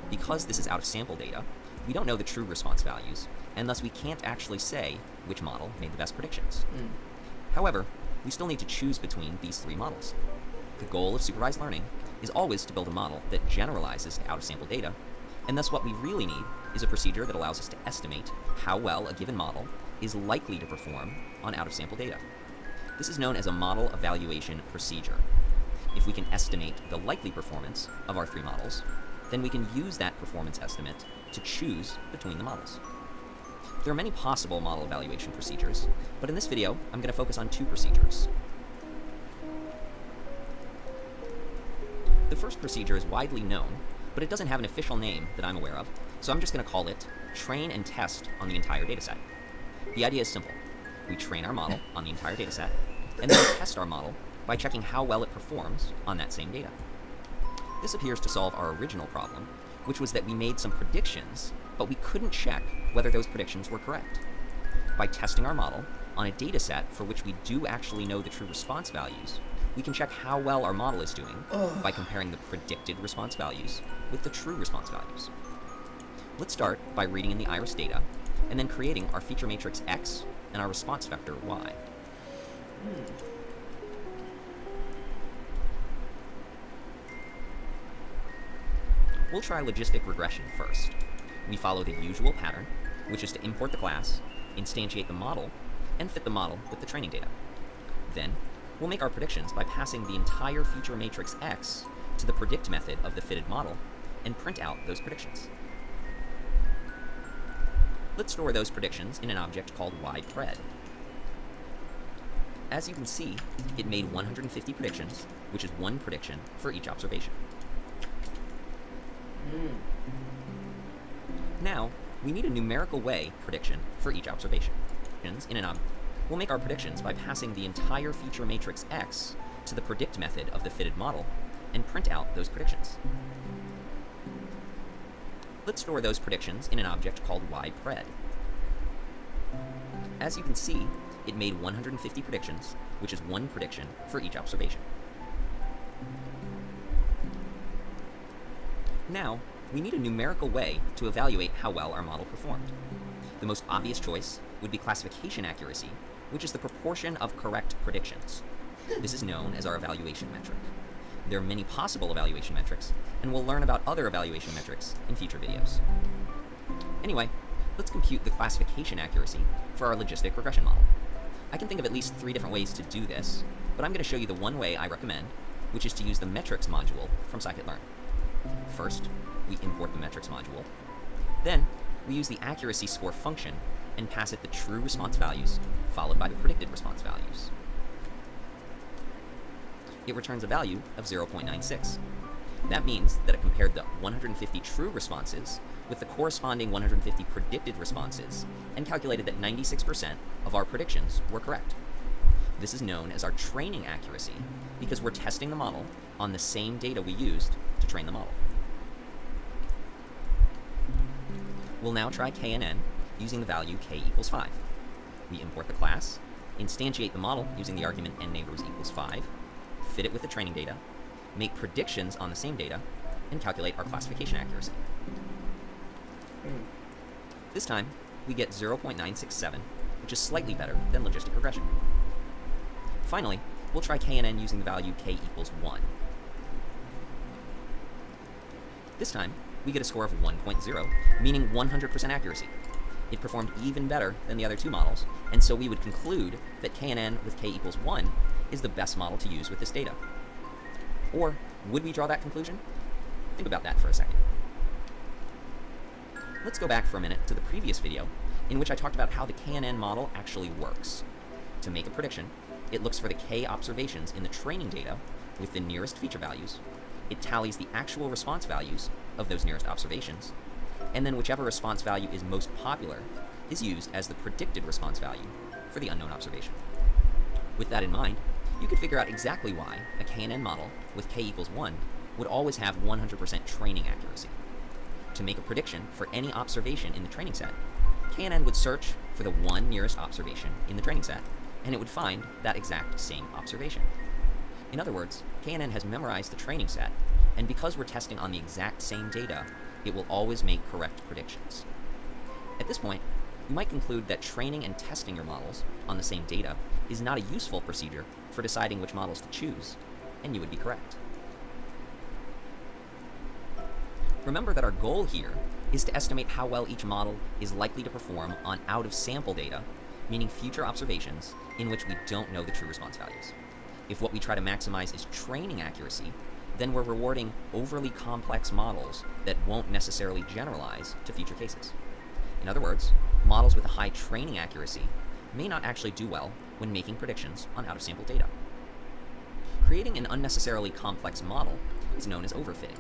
Because this is out-of-sample data, we don't know the true response values, and thus we can't actually say which model made the best predictions. However, we still need to choose between these 3 models. The goal of supervised learning is always to build a model that generalizes to out-of-sample data, and thus what we really need is a procedure that allows us to estimate how well a given model is likely to perform on out-of-sample data. This is known as a model evaluation procedure. If we can estimate the likely performance of our 3 models, then we can use that performance estimate to choose between the models. There are many possible model evaluation procedures, but in this video, I'm going to focus on 2 procedures. The first procedure is widely known, but it doesn't have an official name that I'm aware of, so I'm just going to call it train and test on the entire dataset. The idea is simple. We train our model on the entire dataset, and then we test our model by checking how well it performs on that same data. This appears to solve our original problem, which was that we made some predictions, but we couldn't check whether those predictions were correct. By testing our model on a dataset for which we do actually know the true response values, we can check how well our model is doing by comparing the predicted response values with the true response values. Let's start by reading in the IRIS data, and then creating our feature matrix X and our response vector Y. We'll try logistic regression first. We follow the usual pattern, which is to import the class, instantiate the model, and fit the model with the training data. Then, we'll make our predictions by passing the entire feature matrix X to the predict method of the fitted model, and print out those predictions. Let's store those predictions in an object called ypred. As you can see, it made 150 predictions, which is 1 prediction for each observation. Now, we need a numerical way prediction for each observation. We'll make our predictions by passing the entire feature matrix X to the predict method of the fitted model, and print out those predictions. Let's store those predictions in an object called ypred. As you can see, it made 150 predictions, which is 1 prediction for each observation. Now, we need a numerical way to evaluate how well our model performed. The most obvious choice would be classification accuracy, which is the proportion of correct predictions. This is known as our evaluation metric. There are many possible evaluation metrics, and we'll learn about other evaluation metrics in future videos. Anyway, let's compute the classification accuracy for our logistic regression model. I can think of at least 3 different ways to do this, but I'm going to show you the one way I recommend, which is to use the metrics module from scikit-learn. First, we import the metrics module. Then, we use the accuracy score function and pass it the true response values, followed by the predicted response values. It returns a value of 0.96. That means that it compared the 150 true responses with the corresponding 150 predicted responses, and calculated that 96% of our predictions were correct. This is known as our training accuracy, because we're testing the model on the same data we used to train the model. We'll now try KNN using the value k equals 5. We import the class, instantiate the model using the argument nneighbors equals 5, fit it with the training data, make predictions on the same data, and calculate our classification accuracy. This time, we get 0.967, which is slightly better than logistic regression. Finally, we'll try KNN using the value k equals 1. This time, we get a score of 1.0, meaning 100% accuracy. It performed even better than the other 2 models, and so we would conclude that KNN with k equals 1 is the best model to use with this data. Or would we draw that conclusion? Think about that for a second. Let's go back for a minute to the previous video in which I talked about how the KNN model actually works. To make a prediction, it looks for the K observations in the training data with the nearest feature values, it tallies the actual response values of those nearest observations, and then whichever response value is most popular is used as the predicted response value for the unknown observation. With that in mind, you could figure out exactly why a KNN model with K equals 1 would always have 100% training accuracy. To make a prediction for any observation in the training set, KNN would search for the one nearest observation in the training set, and it would find that exact same observation. In other words, KNN has memorized the training set, and because we're testing on the exact same data, it will always make correct predictions. At this point, you might conclude that training and testing your models on the same data is not a useful procedure for deciding which models to choose, and you would be correct. Remember that our goal here is to estimate how well each model is likely to perform on out-of-sample data, meaning future observations in which we don't know the true response values. If what we try to maximize is training accuracy, then we're rewarding overly complex models that won't necessarily generalize to future cases. In other words, models with a high training accuracy may not actually do well when making predictions on out-of-sample data. Creating an unnecessarily complex model is known as overfitting.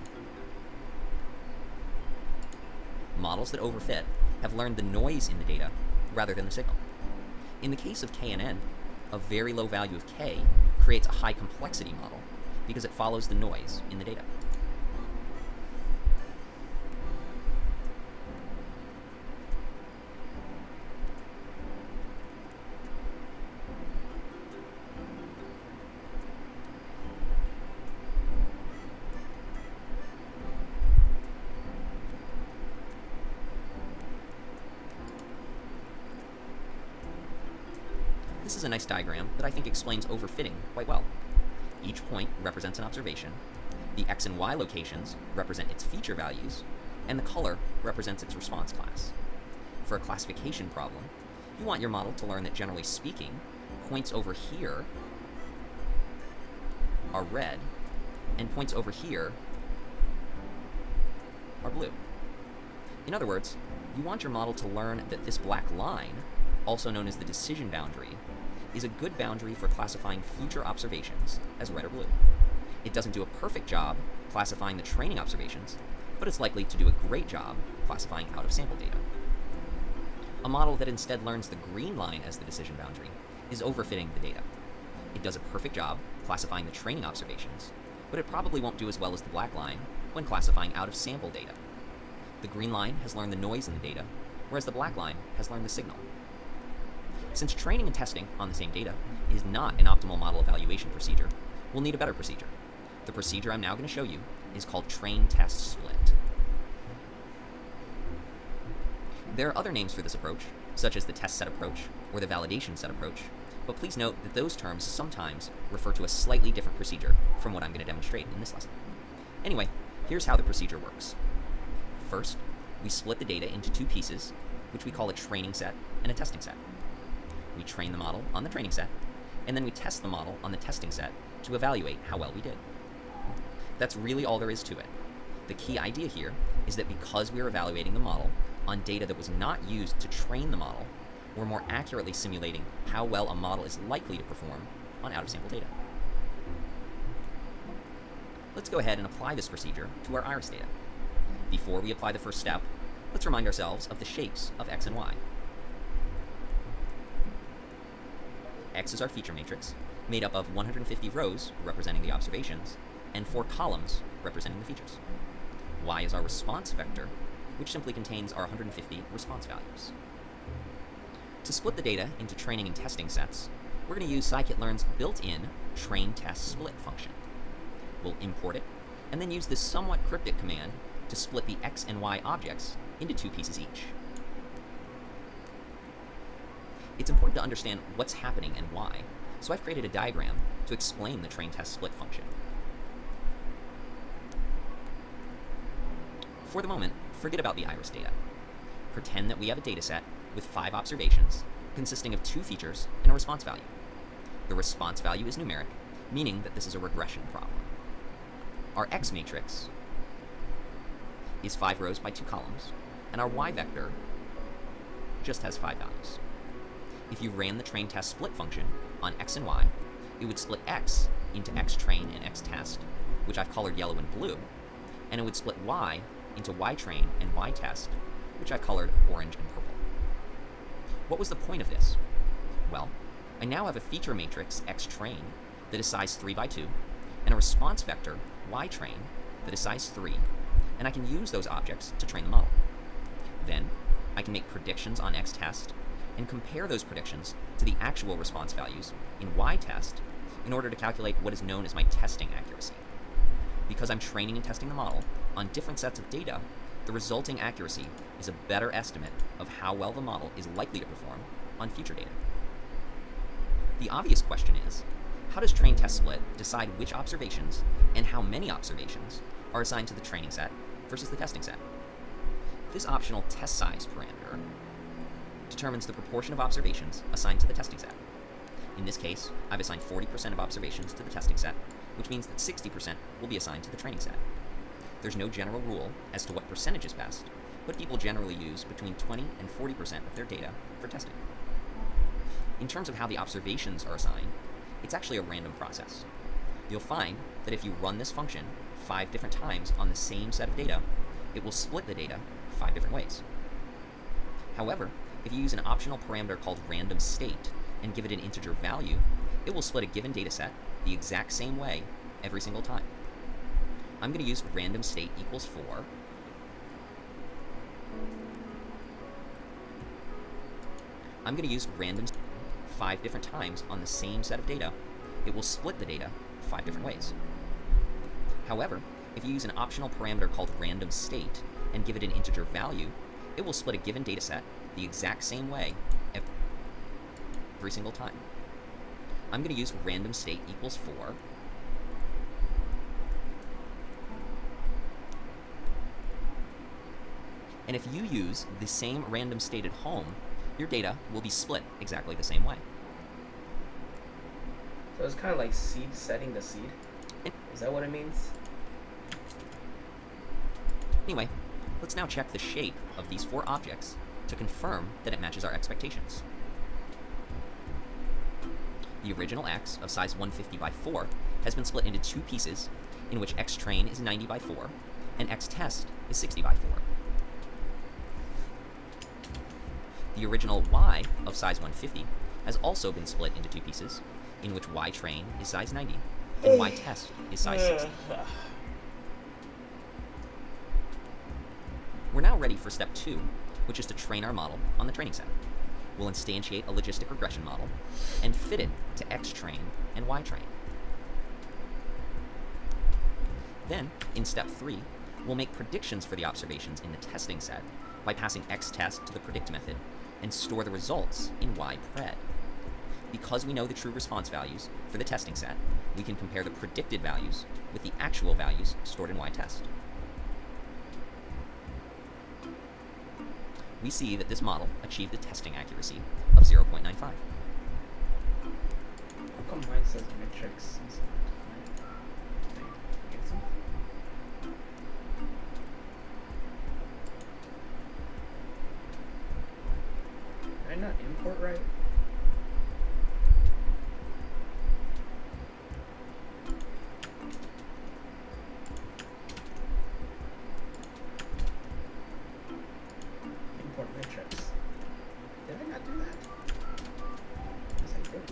Models that overfit have learned the noise in the data rather than the signal. In the case of KNN, a very low value of K creates a high complexity model because it follows the noise in the data. This is a nice diagram that I think explains overfitting quite well. Each point represents an observation, the X and Y locations represent its feature values, and the color represents its response class. For a classification problem, you want your model to learn that, generally speaking, points over here are red, and points over here are blue. In other words, you want your model to learn that this black line, also known as the decision boundary, is a good boundary for classifying future observations as red or blue. It doesn't do a perfect job classifying the training observations, but it's likely to do a great job classifying out-of-sample data. A model that instead learns the green line as the decision boundary is overfitting the data. It does a perfect job classifying the training observations, but it probably won't do as well as the black line when classifying out-of-sample data. The green line has learned the noise in the data, whereas the black line has learned the signal. Since training and testing on the same data is not an optimal model evaluation procedure, we'll need a better procedure. The procedure I'm now going to show you is called train-test-split. There are other names for this approach, such as the test set approach or the validation set approach, but please note that those terms sometimes refer to a slightly different procedure from what I'm going to demonstrate in this lesson. Anyway, here's how the procedure works. First, we split the data into two pieces, which we call a training set and a testing set. We train the model on the training set, and then we test the model on the testing set to evaluate how well we did. That's really all there is to it. The key idea here is that because we're evaluating the model on data that was not used to train the model, we're more accurately simulating how well a model is likely to perform on out-of-sample data. Let's go ahead and apply this procedure to our iris data. Before we apply the first step, let's remind ourselves of the shapes of X and Y. X is our feature matrix, made up of 150 rows representing the observations, and 4 columns representing the features. Y is our response vector, which simply contains our 150 response values. To split the data into training and testing sets, we're going to use scikit-learn's built-in train-test-split function. We'll import it, and then use this somewhat cryptic command to split the X and Y objects into 2 pieces each. It's important to understand what's happening and why, so I've created a diagram to explain the train-test-split function. For the moment, forget about the iris data. Pretend that we have a dataset with 5 observations consisting of 2 features and a response value. The response value is numeric, meaning that this is a regression problem. Our X matrix is 5 rows by 2 columns, and our Y vector just has 5 values. If you ran the train test split function on x and y, it would split x into xtrain and xtest, which I've colored yellow and blue, and it would split y into ytrain and ytest, which I've colored orange and purple. What was the point of this? Well, I now have a feature matrix xtrain that is size 3 by 2, and a response vector ytrain that is size 3, and I can use those objects to train the model. Then, I can make predictions on xtest and compare those predictions to the actual response values in ytest in order to calculate what is known as my testing accuracy. Because I'm training and testing the model on different sets of data, the resulting accuracy is a better estimate of how well the model is likely to perform on future data. The obvious question is, how does train test split decide which observations and how many observations are assigned to the training set versus the testing set? This optional test size parameter determines the proportion of observations assigned to the testing set. In this case, I've assigned 40% of observations to the testing set, which means that 60% will be assigned to the training set. There's no general rule as to what percentage is best, but people generally use between 20 and 40% of their data for testing. In terms of how the observations are assigned, it's actually a random process. You'll find that if you run this function 5 different times on the same set of data, it will split the data 5 different ways. However, if you use an optional parameter called random state and give it an integer value, it will split a given data set the exact same way every single time. I'm going to use random state equals 4. I'm going to use random 5 different times on the same set of data. It will split the data 5 different ways. However, if you use an optional parameter called random state and give it an integer value, it will split a given data set the exact same way every single time. I'm going to use random state equals 4. And if you use the same random state at home, your data will be split exactly the same way. So it's kind of like seed setting the seed? Is that what it means? Anyway, let's now check the shape of these 4 objects to confirm that it matches our expectations. The original x of size 150 by 4 has been split into 2 pieces, in which xtrain is 90 by 4 and xtest is 60 by 4. The original y of size 150 has also been split into 2 pieces, in which ytrain is size 90 and ytest is size 60. We're now ready for step 2, which is to train our model on the training set. We'll instantiate a logistic regression model and fit it to xtrain and ytrain. Then, in step 3, we'll make predictions for the observations in the testing set by passing xtest to the predict method and store the results in ypred. Because we know the true response values for the testing set, we can compare the predicted values with the actual values stored in ytest. We see that this model achieved a testing accuracy of 0.95. How come mine says matrix is not defined? Did I not import right? Import matrix. Did I not do that? Yes, I did.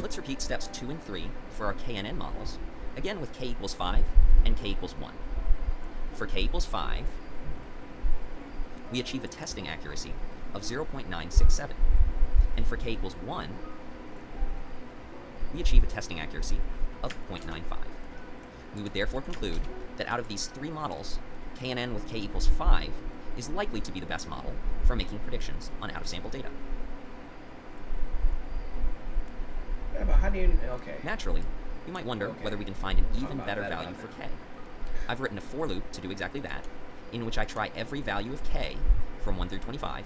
Let's repeat steps 2 and 3 for our KNN models, again with k equals 5 and k equals 1. For k equals 5, we achieve a testing accuracy of 0.967. And for k equals 1, we achieve a testing accuracy of 0.95. We would therefore conclude that out of these 3 models, KNN with k equals 5 is likely to be the best model for making predictions on out-of-sample data. Yeah, but how do you... Okay. Naturally, you might wonder whether we can find an even better value for k. I've written a for loop to do exactly that, in which I try every value of k from 1 through 25,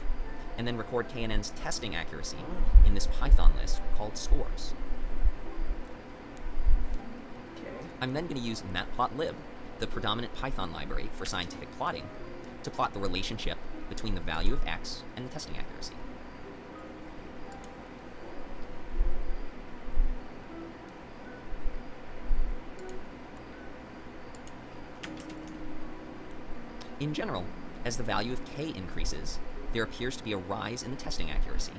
and then record KNN's testing accuracy in this Python list called scores. Okay. I'm then going to use matplotlib, the predominant Python library for scientific plotting, to plot the relationship between the value of x and the testing accuracy. In general, as the value of k increases, there appears to be a rise in the testing accuracy,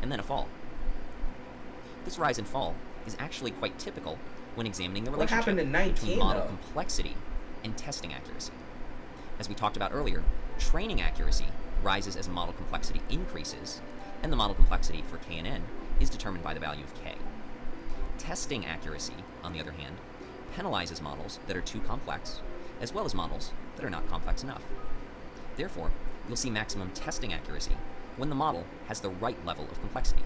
and then a fall. This rise and fall is actually quite typical when examining the relationship between model complexity and testing accuracy. As we talked about earlier, training accuracy rises as model complexity increases, and the model complexity for KNN is determined by the value of k. Testing accuracy, on the other hand, penalizes models that are too complex, as well as models that are not complex enough. Therefore, you'll see maximum testing accuracy when the model has the right level of complexity.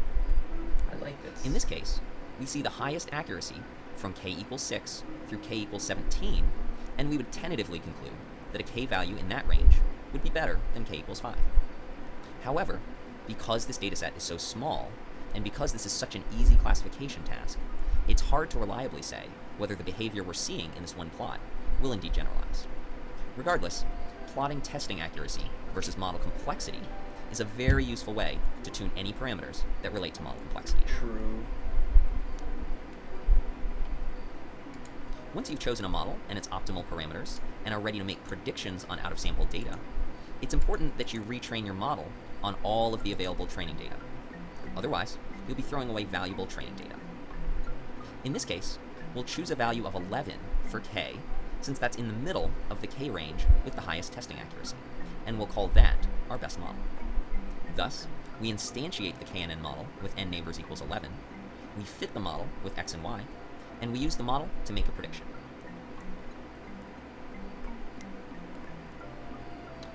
I like this. In this case, we see the highest accuracy from k equals 6 through k equals 17, and we would tentatively conclude that a k value in that range would be better than k equals 5. However, because this dataset is so small, and because this is such an easy classification task, it's hard to reliably say whether the behavior we're seeing in this one plot will indeed generalize. Regardless, plotting testing accuracy versus model complexity is a very useful way to tune any parameters that relate to model complexity. True. Once you've chosen a model and its optimal parameters and are ready to make predictions on out-of-sample data, it's important that you retrain your model on all of the available training data. Otherwise, you'll be throwing away valuable training data. In this case, we'll choose a value of 11 for k, since that's in the middle of the k range with the highest testing accuracy, and we'll call that our best model. Thus, we instantiate the KNN model with n neighbors equals 11, we fit the model with x and y, and we use the model to make a prediction.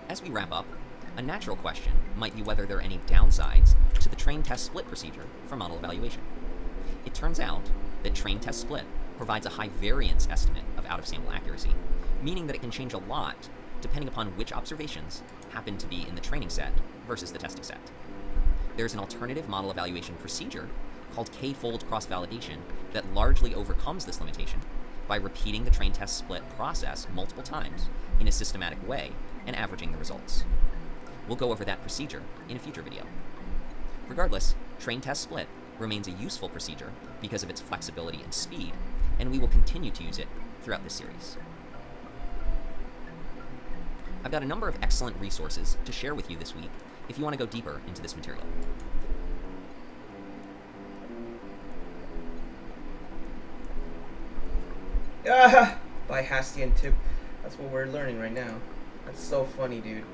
As we wrap up, a natural question might be whether there are any downsides to the train-test-split procedure for model evaluation. It turns out that train-test-split provides a high variance estimate of out-of-sample accuracy, meaning that it can change a lot depending upon which observations happen to be in the training set versus the testing set. There's an alternative model evaluation procedure called k-fold cross-validation that largely overcomes this limitation by repeating the train-test-split process multiple times in a systematic way and averaging the results. We'll go over that procedure in a future video. Regardless, train-test-split remains a useful procedure because of its flexibility and speed, and we will continue to use it throughout this series. I've got a number of excellent resources to share with you this week if you want to go deeper into this material. By Hastian tip. That's what we're learning right now. That's so funny, dude.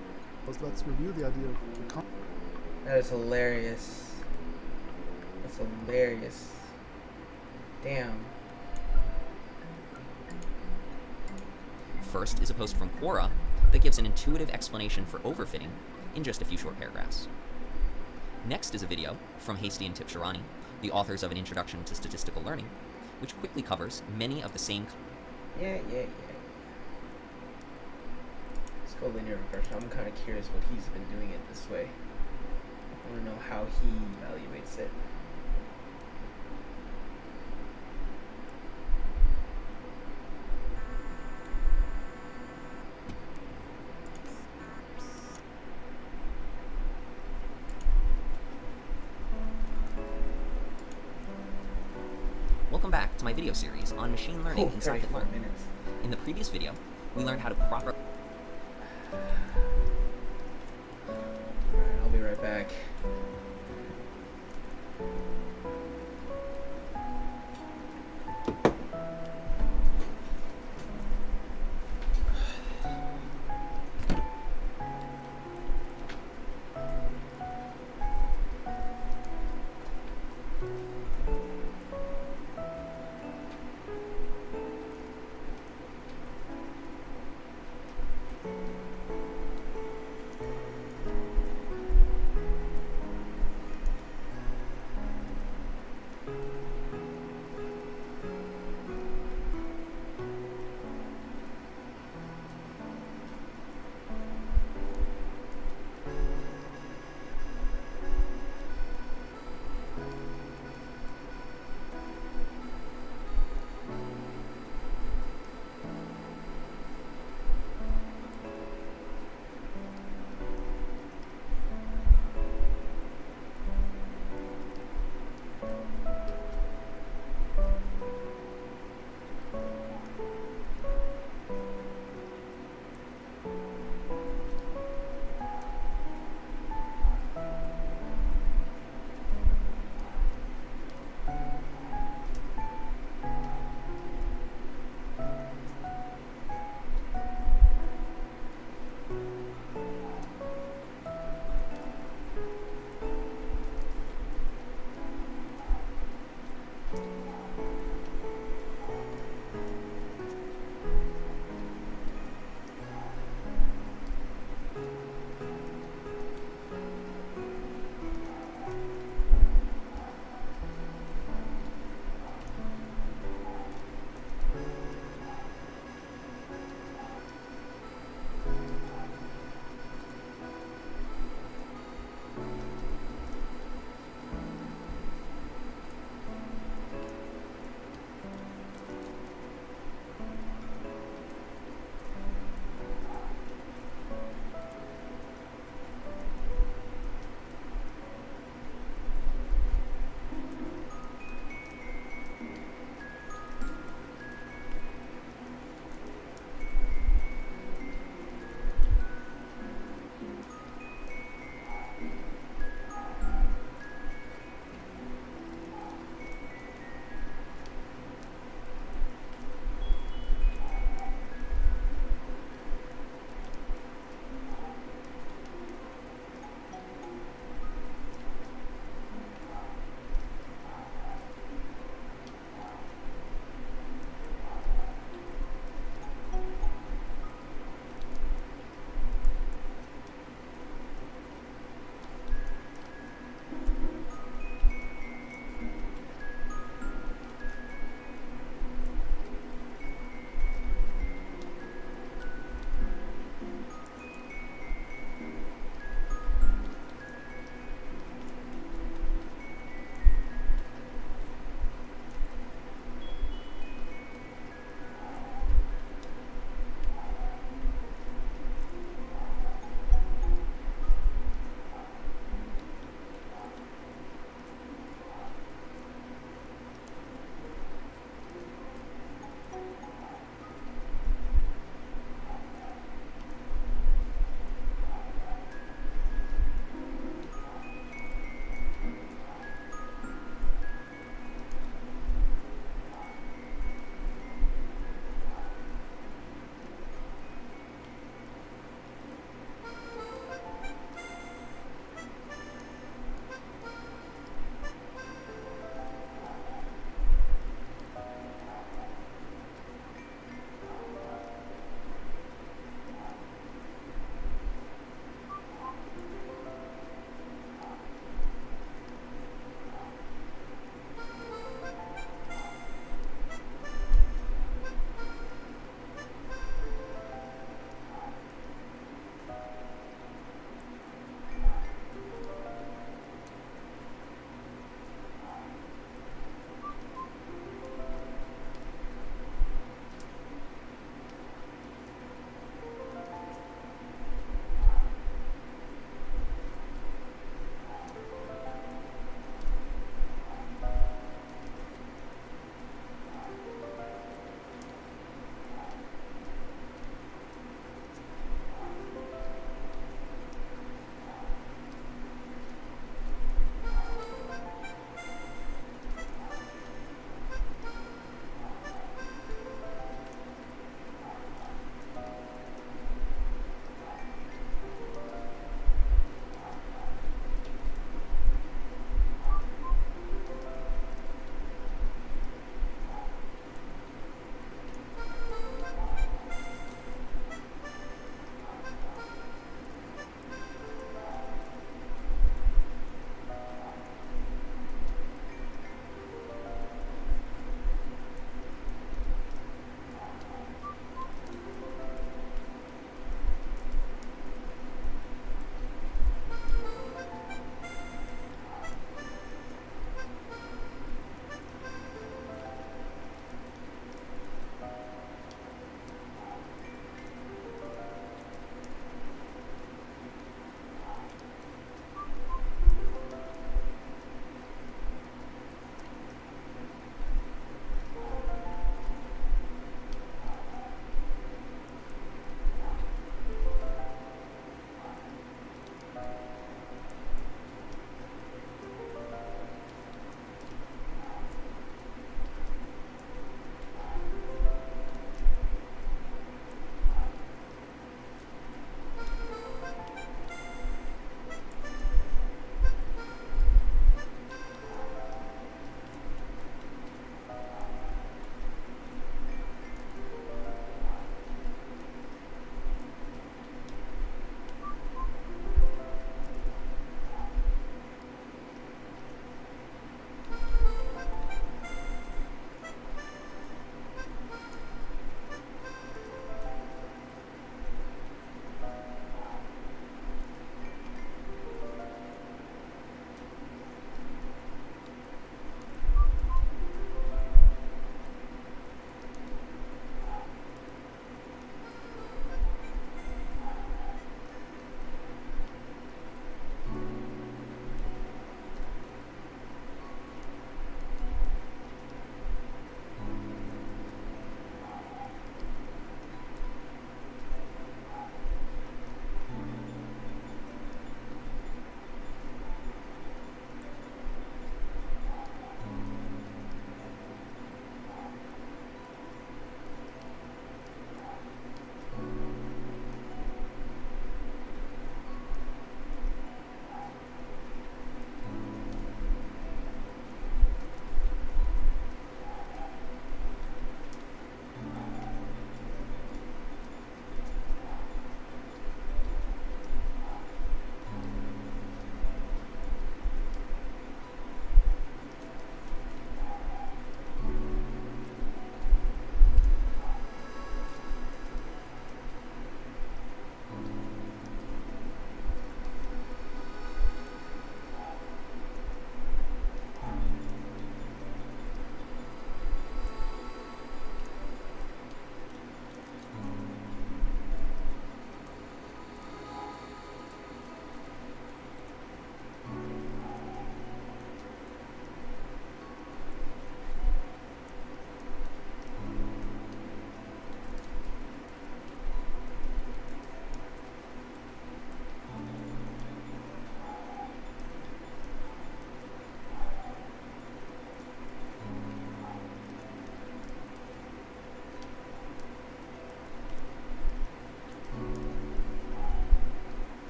Let's review the idea of the That is hilarious. That's hilarious. Damn. First is a post from Quora that gives an intuitive explanation for overfitting in just a few short paragraphs. Next is a video from Hasty and Tipshirani, the authors of An Introduction to Statistical Learning, which quickly covers many of the same... Yeah. Let's go linear regression. I'm kind of curious what he's been doing it this way. I want to know how he evaluates it. Welcome back to my video series on machine learning inside the Learn. Minutes. In the previous video, we learned how to proper... Alright, I'll be right back.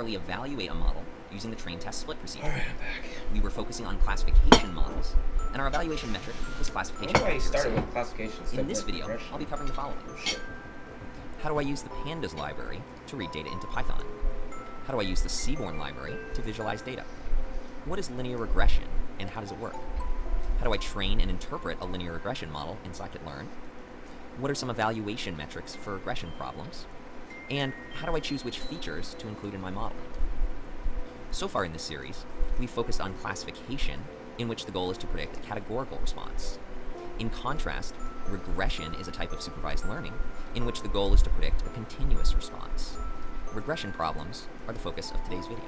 primarily evaluate a model using the train test split procedure. Alright, I'm back. We were focusing on classification models, and our evaluation metric was classification That's why I accuracy. started with classification. In this video, regression. I'll be covering the following. Oh, shit. How do I use the pandas library to read data into Python? How do I use the Seaborn library to visualize data? What is linear regression, and how does it work? How do I train and interpret a linear regression model in scikit-learn? What are some evaluation metrics for regression problems? And how do I choose which features to include in my model? So far in this series, we've focused on classification, in which the goal is to predict a categorical response. In contrast, regression is a type of supervised learning, in which the goal is to predict a continuous response. Regression problems are the focus of today's video.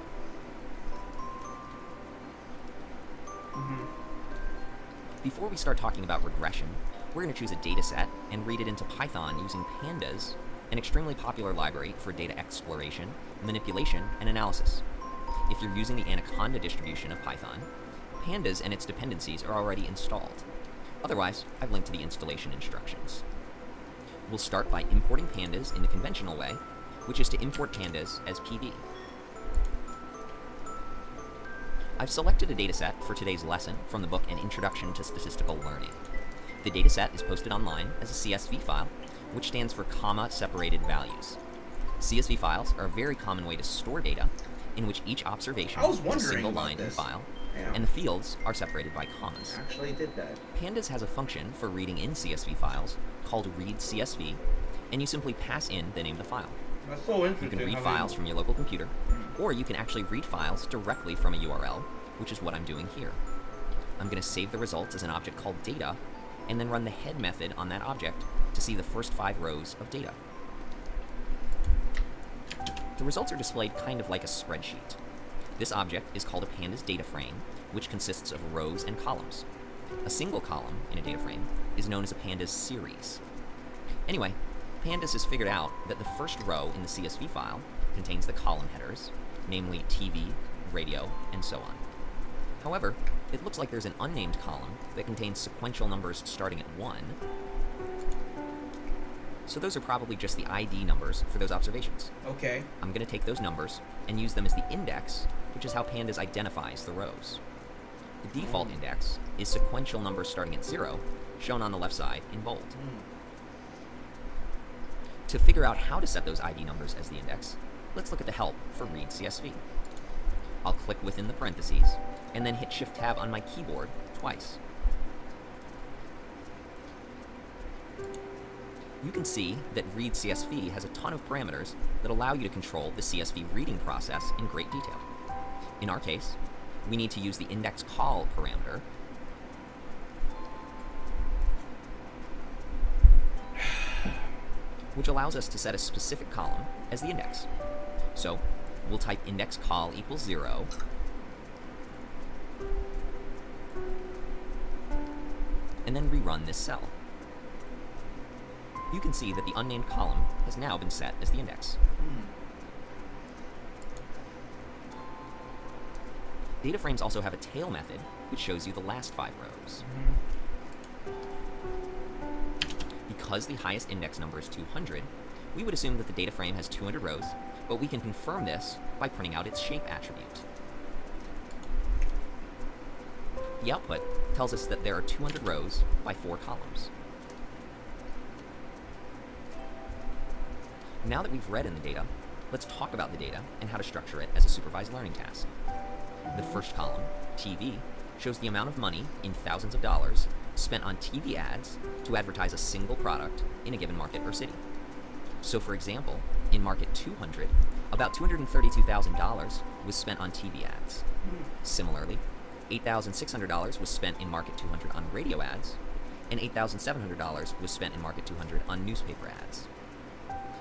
Before we start talking about regression, we're going to choose a data set and read it into Python using pandas, an extremely popular library for data exploration, manipulation, and analysis. If you're using the Anaconda distribution of Python, pandas and its dependencies are already installed. Otherwise, I've linked to the installation instructions. We'll start by importing pandas in the conventional way, which is to import pandas as PD. I've selected a dataset for today's lesson from the book An Introduction to Statistical Learning. The dataset is posted online as a CSV file, which stands for comma-separated values. CSV files are a very common way to store data, in which each observation is a single line in the file, and the fields are separated by commas. Actually did that. Pandas has a function for reading in CSV files called readCSV, and you simply pass in the name of the file. That's so interesting. You can read files from your local computer, or you can actually read files directly from a URL, which is what I'm doing here. I'm going to save the results as an object called data, and then run the head method on that object to see the first 5 rows of data. The results are displayed kind of like a spreadsheet. This object is called a pandas data frame, which consists of rows and columns. A single column in a data frame is known as a pandas series. Anyway, pandas has figured out that the first row in the CSV file contains the column headers, namely TV, radio, and so on. However, it looks like there's an unnamed column that contains sequential numbers starting at 1. So those are probably just the ID numbers for those observations. Okay. I'm going to take those numbers and use them as the index, which is how pandas identifies the rows. The default index is sequential numbers starting at 0, shown on the left side in bold. To figure out how to set those ID numbers as the index, let's look at the help for readCSV. I'll click within the parentheses, and then hit Shift-Tab on my keyboard twice. You can see that readCSV has a ton of parameters that allow you to control the CSV reading process in great detail. In our case, we need to use the index call parameter, which allows us to set a specific column as the index. So we'll type index call equals 0, and then rerun this cell. You can see that the unnamed column has now been set as the index. Data frames also have a tail method, which shows you the last 5 rows. Because the highest index number is 200, we would assume that the data frame has 200 rows, but we can confirm this by printing out its shape attribute. The output tells us that there are 200 rows by 4 columns. Now that we've read in the data, let's talk about the data and how to structure it as a supervised learning task. The first column, TV, shows the amount of money in thousands of dollars spent on TV ads to advertise a single product in a given market or city. So for example, in market 200, about $232,000 was spent on TV ads. Similarly, $8,600 was spent in market 200 on radio ads, and $8,700 was spent in market 200 on newspaper ads.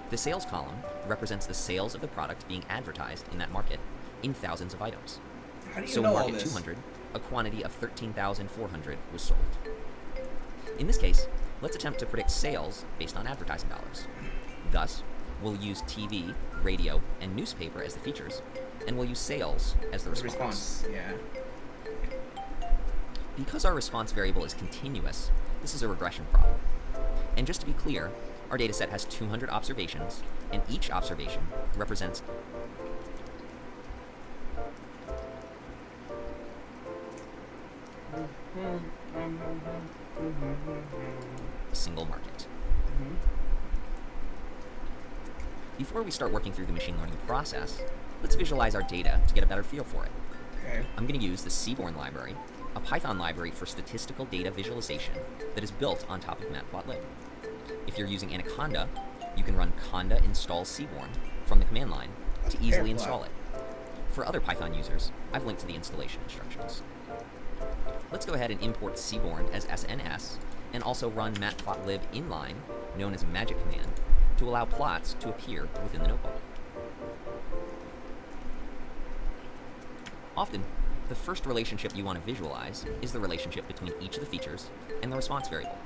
The sales column represents the sales of the product being advertised in that market in thousands of items. How do you So know in all market this? 200, a quantity of 13,400 was sold. In this case, let's attempt to predict sales based on advertising dollars. Thus, we'll use TV, radio, and newspaper as the features, and we'll use sales as the response. Yeah. Because our response variable is continuous, this is a regression problem. And just to be clear, our dataset has 200 observations, and each observation represents A single market. Before we start working through the machine learning process, let's visualize our data to get a better feel for it. Okay. I'm going to use the Seaborn library, a Python library for statistical data visualization that is built on top of matplotlib. If you're using Anaconda, you can run conda install Seaborn from the command line to easily install it. For other Python users, I've linked to the installation instructions. Let's go ahead and import Seaborn as SNS, and also run matplotlib inline, known as a magic command, to allow plots to appear within the notebook. Often, the first relationship you want to visualize is the relationship between each of the features and the response variable.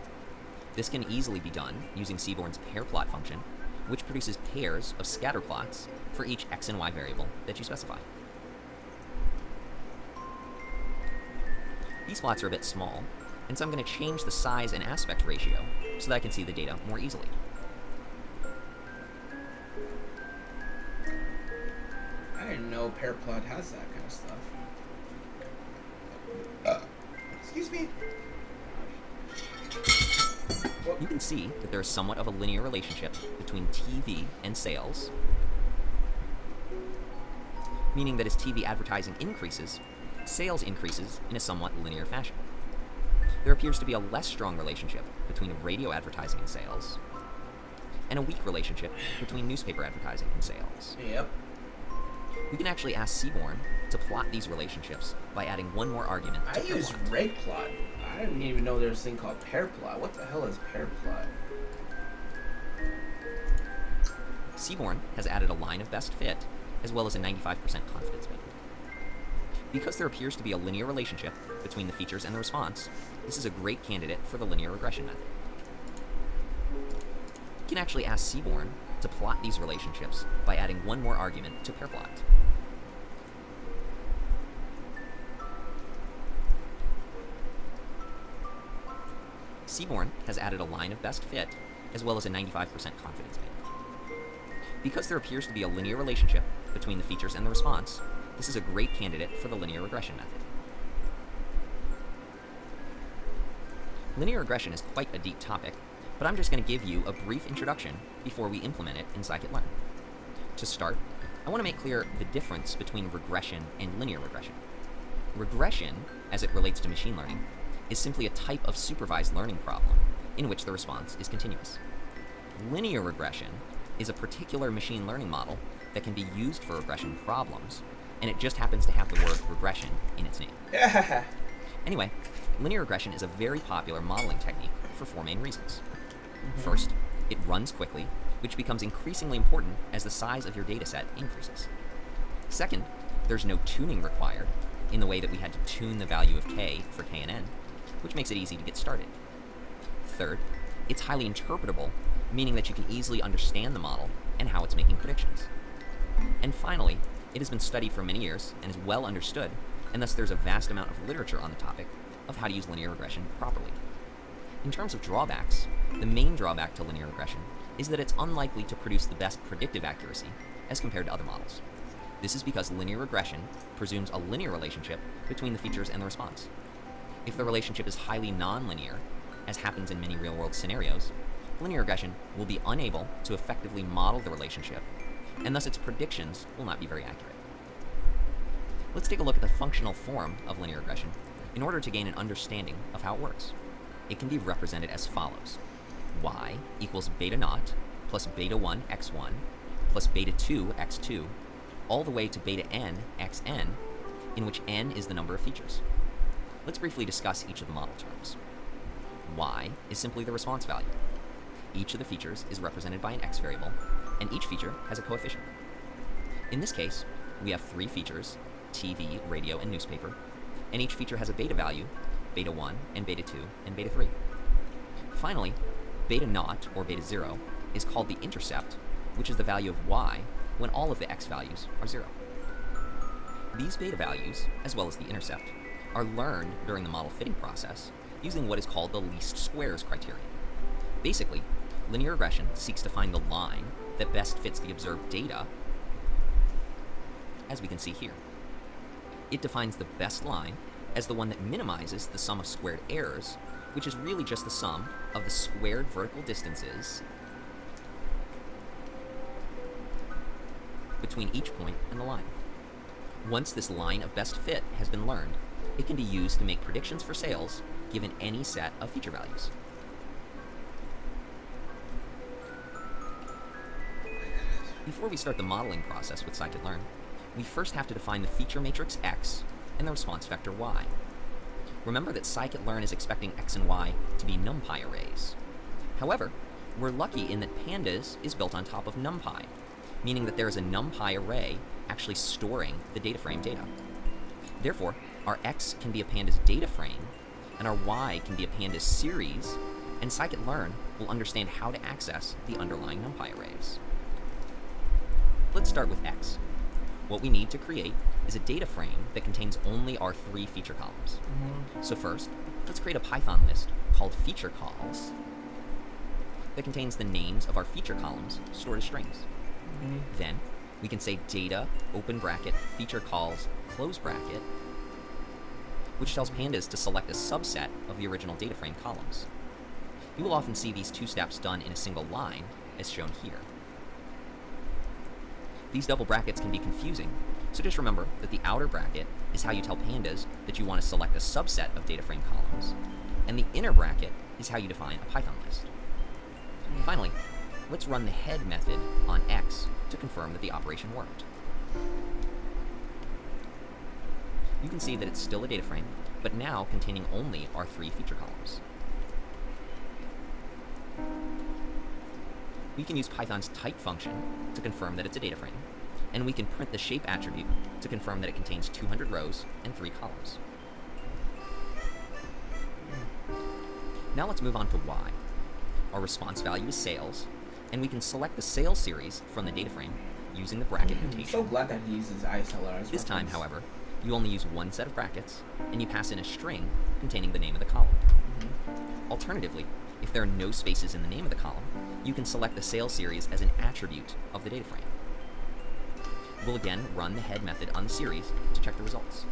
This can easily be done using Seaborn's pair plot function, which produces pairs of scatter plots for each x and y variable that you specify. These plots are a bit small, and so I'm going to change the size and aspect ratio so that I can see the data more easily. I didn't know pair plot has that kind of stuff. Excuse me. You can see that there is somewhat of a linear relationship between TV and sales, meaning that as TV advertising increases, sales increases in a somewhat linear fashion. There appears to be a less strong relationship between radio advertising and sales, and a weak relationship between newspaper advertising and sales. Yep. We can actually ask Seaborn to plot these relationships by adding one more argument to I use reg plot. I didn't even know there was a thing called pair plot. What the hell is pair plot? Seaborn has added a line of best fit, as well as a 95% confidence band. Because there appears to be a linear relationship between the features and the response, this is a great candidate for the linear regression method. You can actually ask Seaborn to plot these relationships by adding one more argument to pair plot. Seaborn has added a line of best fit, as well as a 95% confidence band. Because there appears to be a linear relationship between the features and the response, this is a great candidate for the linear regression method. Linear regression is quite a deep topic, but I'm just going to give you a brief introduction before we implement it in scikit-learn. To start, I want to make clear the difference between regression and linear regression. Regression, as it relates to machine learning, is simply a type of supervised learning problem in which the response is continuous. Linear regression is a particular machine learning model that can be used for regression problems, and it just happens to have the word regression in its name. Anyway, linear regression is a very popular modeling technique for four main reasons. First, it runs quickly, which becomes increasingly important as the size of your dataset increases. Second, there's no tuning required in the way that we had to tune the value of k for k and n, which makes it easy to get started. Third, it's highly interpretable, meaning that you can easily understand the model and how it's making predictions. And finally, it has been studied for many years and is well understood, and thus there's a vast amount of literature on the topic of how to use linear regression properly. In terms of drawbacks, the main drawback to linear regression is that it's unlikely to produce the best predictive accuracy as compared to other models. This is because linear regression presumes a linear relationship between the features and the response. If the relationship is highly nonlinear, as happens in many real-world scenarios, linear regression will be unable to effectively model the relationship, and thus its predictions will not be very accurate. Let's take a look at the functional form of linear regression in order to gain an understanding of how it works. It can be represented as follows. Y equals beta naught plus beta 1 x1 plus beta 2 x2 all the way to beta n xn, in which n is the number of features. Let's briefly discuss each of the model terms. Y is simply the response value. Each of the features is represented by an x variable, and each feature has a coefficient. In this case, we have three features, TV, radio, and newspaper, and each feature has a beta value, beta 1, and beta 2, and beta 3. Finally, beta naught, or beta 0, is called the intercept, which is the value of y when all of the x values are 0. These beta values, as well as the intercept, are learned during the model fitting process using what is called the least squares criterion. Basically, linear regression seeks to find the line that best fits the observed data, as we can see here. It defines the best line as the one that minimizes the sum of squared errors, which is really just the sum of the squared vertical distances between each point and the line. Once this line of best fit has been learned, it can be used to make predictions for sales given any set of feature values. Before we start the modeling process with scikit-learn, we first have to define the feature matrix X and the response vector Y. Remember that scikit-learn is expecting X and Y to be NumPy arrays. However, we're lucky in that pandas is built on top of NumPy, meaning that there is a NumPy array actually storing the data frame data. Therefore, our X can be a pandas data frame, and our Y can be a pandas series, and scikit-learn will understand how to access the underlying NumPy arrays. Let's start with X. What we need to create is a data frame that contains only our 3 feature columns. So first, let's create a Python list called feature calls that contains the names of our feature columns stored as strings. Then, we can say data, open bracket, feature calls, close bracket, which tells pandas to select a subset of the original data frame columns. You will often see these 2 steps done in a single line, as shown here. These double brackets can be confusing, so just remember that the outer bracket is how you tell pandas that you want to select a subset of data frame columns, and the inner bracket is how you define a Python list. Finally, let's run the head method on X to confirm that the operation worked. You can see that it's still a data frame, but now containing only our 3 feature columns. We can use Python's type function to confirm that it's a data frame, and we can print the shape attribute to confirm that it contains 200 rows and 3 columns. Now let's move on to Y. Our response value is sales, and we can select the sales series from the data frame using the bracket notation. So glad that he uses ISLR as This time, reference. however, you only use 1 set of brackets, and you pass in a string containing the name of the column. Alternatively, if there are no spaces in the name of the column, you can select the sales series as an attribute of the data frame. We'll again run the head method on the series to check the results.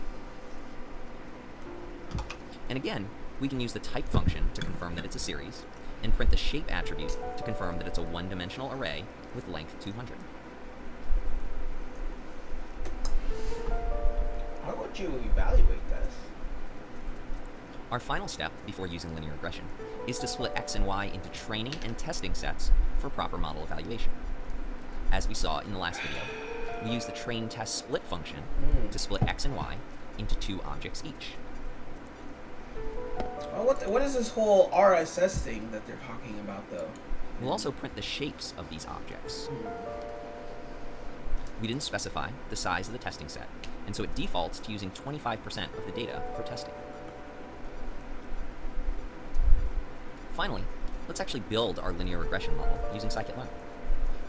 And again, we can use the type function to confirm that it's a series, and print the shape attribute to confirm that it's a one-dimensional array with length 200. How would you evaluate this? Our final step before using linear regression is to split X and Y into training and testing sets for proper model evaluation. As we saw in the last video, we use the train test split function to split X and Y into 2 objects each. Well, what is this whole RSS thing that they're talking about, though? We'll also print the shapes of these objects. We didn't specify the size of the testing set, and so it defaults to using 25% of the data for testing. Finally, let's actually build our linear regression model using scikit-learn.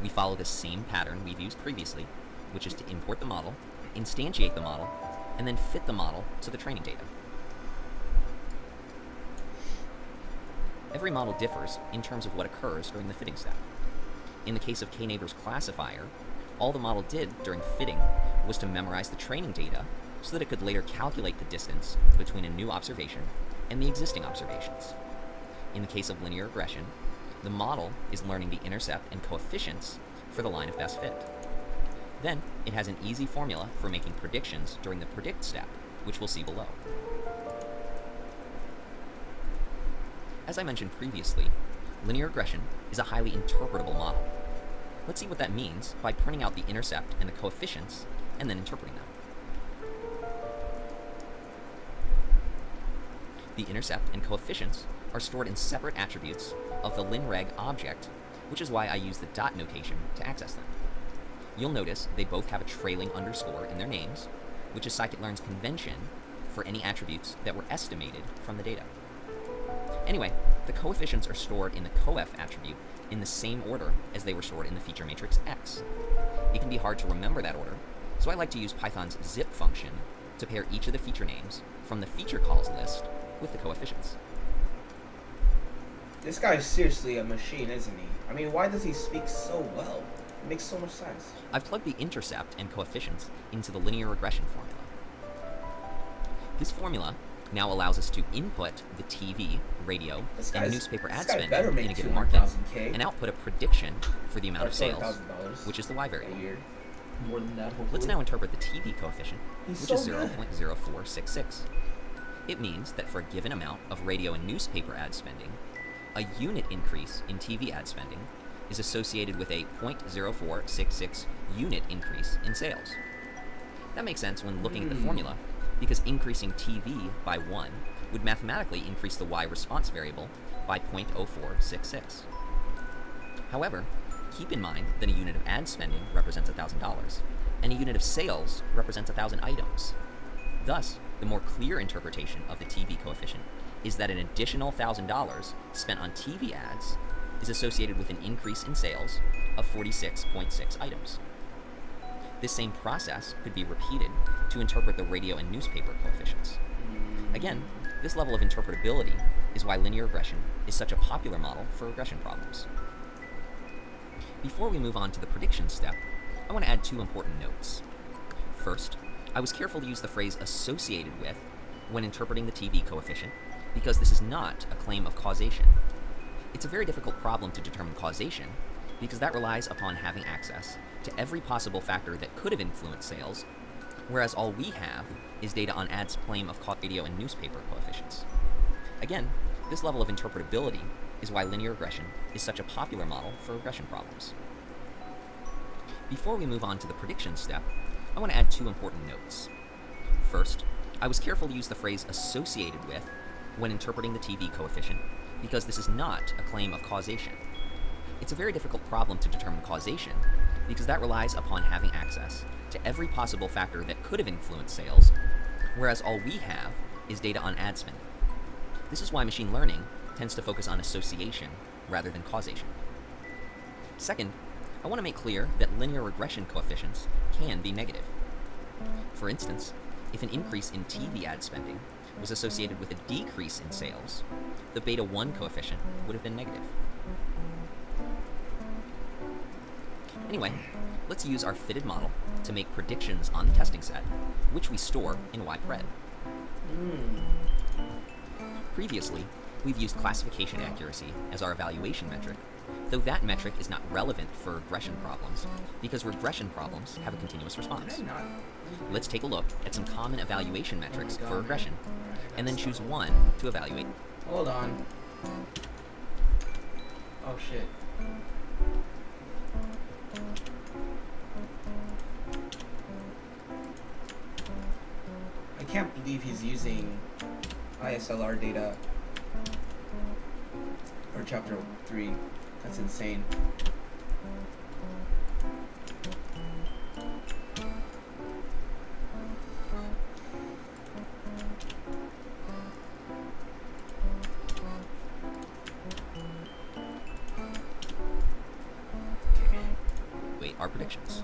We follow the same pattern we've used previously, which is to import the model, instantiate the model, and then fit the model to the training data. Every model differs in terms of what occurs during the fitting step. In the case of KNearest classifier, all the model did during fitting was to memorize the training data so that it could later calculate the distance between a new observation and the existing observations. In the case of linear regression, the model is learning the intercept and coefficients for the line of best fit. Then, it has an easy formula for making predictions during the predict step, which we'll see below. As I mentioned previously, linear regression is a highly interpretable model. Let's see what that means by printing out the intercept and the coefficients and then interpreting them. The intercept and coefficients are stored in separate attributes of the linreg object, which is why I use the dot notation to access them. You'll notice they both have a trailing underscore in their names, which is scikit-learn's convention for any attributes that were estimated from the data. Anyway, the coefficients are stored in the coef attribute in the same order as they were stored in the feature matrix X. It can be hard to remember that order, so I like to use Python's zip function to pair each of the feature names from the feature calls list with the coefficients. This guy's seriously a machine, isn't he? I mean, why does he speak so well? It makes so much sense. I've plugged the intercept and coefficients into the linear regression formula. This formula now allows us to input the TV, radio, and newspaper ad spending in a given market and output a prediction for the amount of sales, which is the Y variable. More than that, Let's now interpret the TV coefficient, which is 0.0466. It means that for a given amount of radio and newspaper ad spending, a unit increase in TV ad spending is associated with a 0.0466 unit increase in sales. That makes sense when looking at the formula, because increasing TV by 1 would mathematically increase the Y response variable by 0.0466. However, keep in mind that a unit of ad spending represents $1,000, and a unit of sales represents 1,000 items. Thus, the more clear interpretation of the TV coefficient is that an additional $1,000 spent on TV ads is associated with an increase in sales of 46.6 items. This same process could be repeated to interpret the radio and newspaper coefficients. Again, this level of interpretability is why linear regression is such a popular model for regression problems. Before we move on to the prediction step, I want to add 2 important notes. First, I was careful to use the phrase associated with when interpreting the TV coefficient because this is not a claim of causation. It's a very difficult problem to determine causation because that relies upon having access to every possible factor that could have influenced sales, whereas all we have is data on ads claim of radio and newspaper coefficients. Again, this level of interpretability is why linear regression is such a popular model for regression problems. Before we move on to the prediction step, I want to add 2 important notes. First, I was careful to use the phrase associated with when interpreting the TV coefficient because this is not a claim of causation. It's a very difficult problem to determine causation because that relies upon having access to every possible factor that could have influenced sales, whereas all we have is data on ad spending. This is why machine learning tends to focus on association rather than causation. Second, I want to make clear that linear regression coefficients can be negative. For instance, if an increase in TV ad spending was associated with a decrease in sales, the beta 1 coefficient would have been negative. Anyway, let's use our fitted model to make predictions on the testing set, which we store in YPred. Previously, we've used classification accuracy as our evaluation metric, though that metric is not relevant for regression problems, because regression problems have a continuous response. Let's take a look at some common evaluation metrics for regression, and then choose one to evaluate. Hold on. Oh shit. I can't believe he's using ISLR data for chapter 3. That's insane. Wait, our predictions.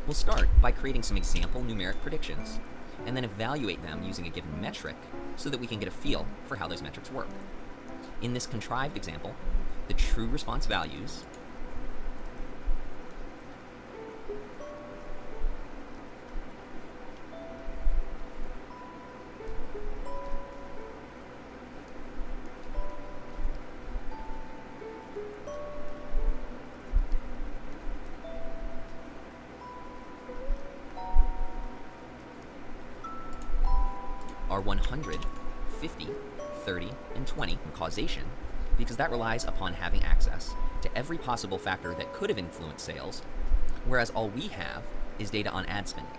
We'll start by creating some example numeric predictions, and then evaluate them using a given metric so that we can get a feel for how those metrics work. In this contrived example, the true response values are 100, 50, 30, and 20 in causation, because that relies upon having access to every possible factor that could have influenced sales, whereas all we have is data on ad spending.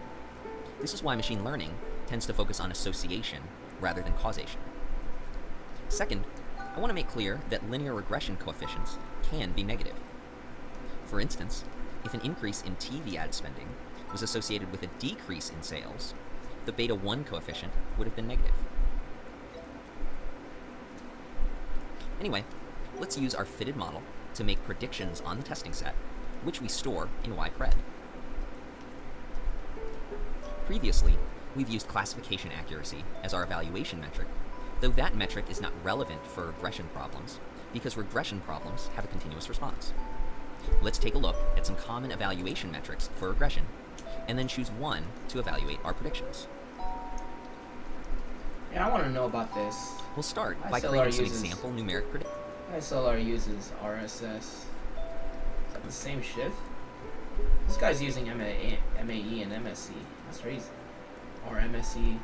This is why machine learning tends to focus on association rather than causation. Second, I want to make clear that linear regression coefficients can be negative. For instance, if an increase in TV ad spending was associated with a decrease in sales, the beta 1 coefficient would have been negative. Anyway, let's use our fitted model to make predictions on the testing set, which we store in YPred. Previously, we've used classification accuracy as our evaluation metric, though that metric is not relevant for regression problems, because regression problems have a continuous response. Let's take a look at some common evaluation metrics for regression, and then choose 1 to evaluate our predictions. Yeah, I want to know about this. We'll start by ISLR creating some uses- example numeric predictions. ISLR uses RSS. Is that the same shit? This guy's using MAE and MSE. That's crazy. Or MSE.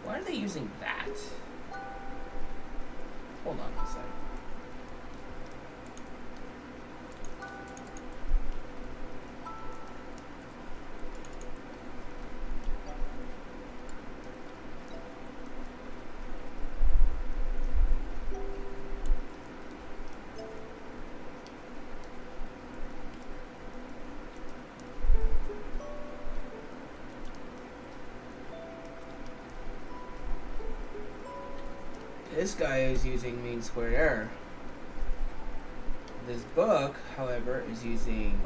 Why are they using that? Hold on a second. This guy is using mean squared error. This book, however, is using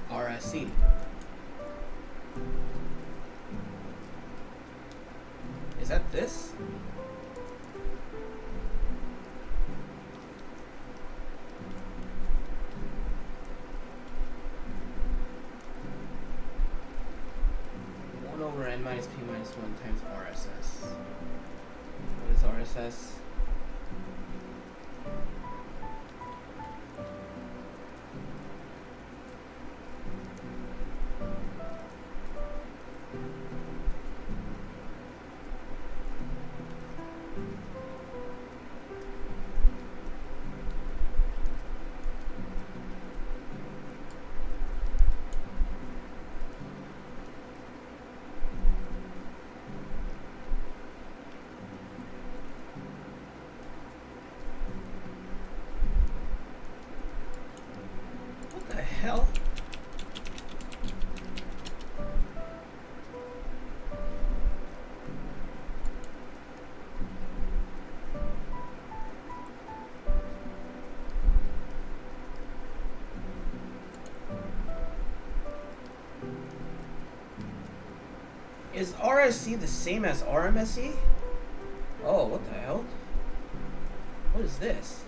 RSC. Is that this? Over n minus p minus 1 times RSS. What is RSS? What the hell? Is RSC the same as RMSE? Oh, what the hell? What is this?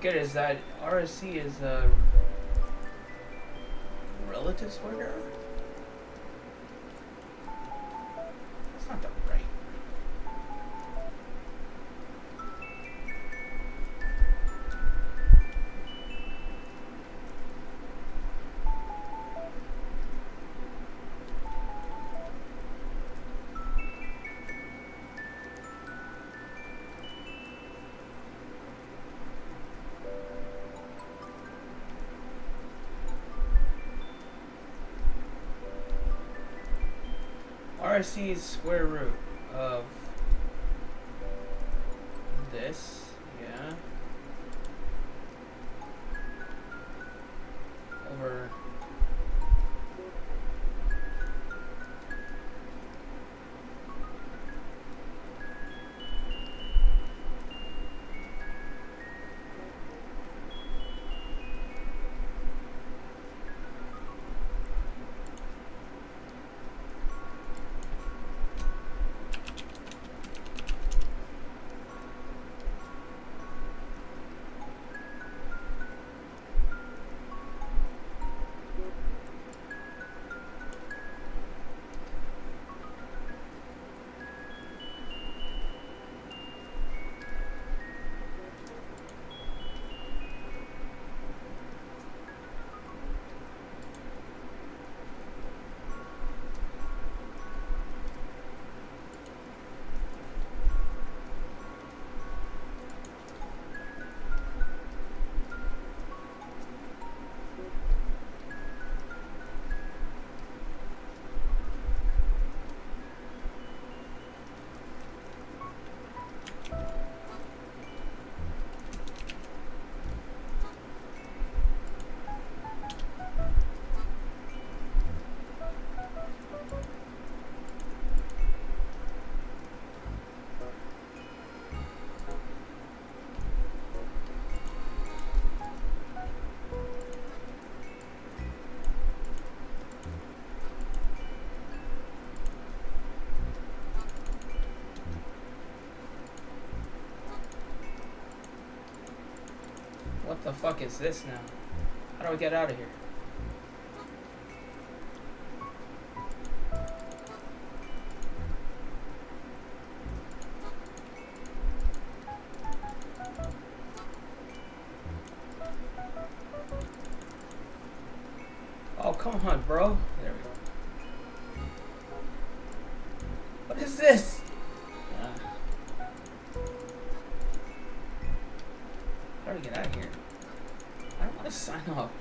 don't get is that RSC is a relative square error? That's not the right. RSC's square root of this. Yeah. Over. What the fuck is this now? How do I get out of here? Oh, come on, bro. There we go. What is this? How do we get out of here? I don't want to sign off.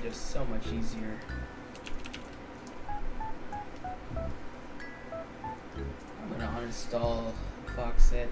Just so much easier. I'm gonna uninstall Foxit.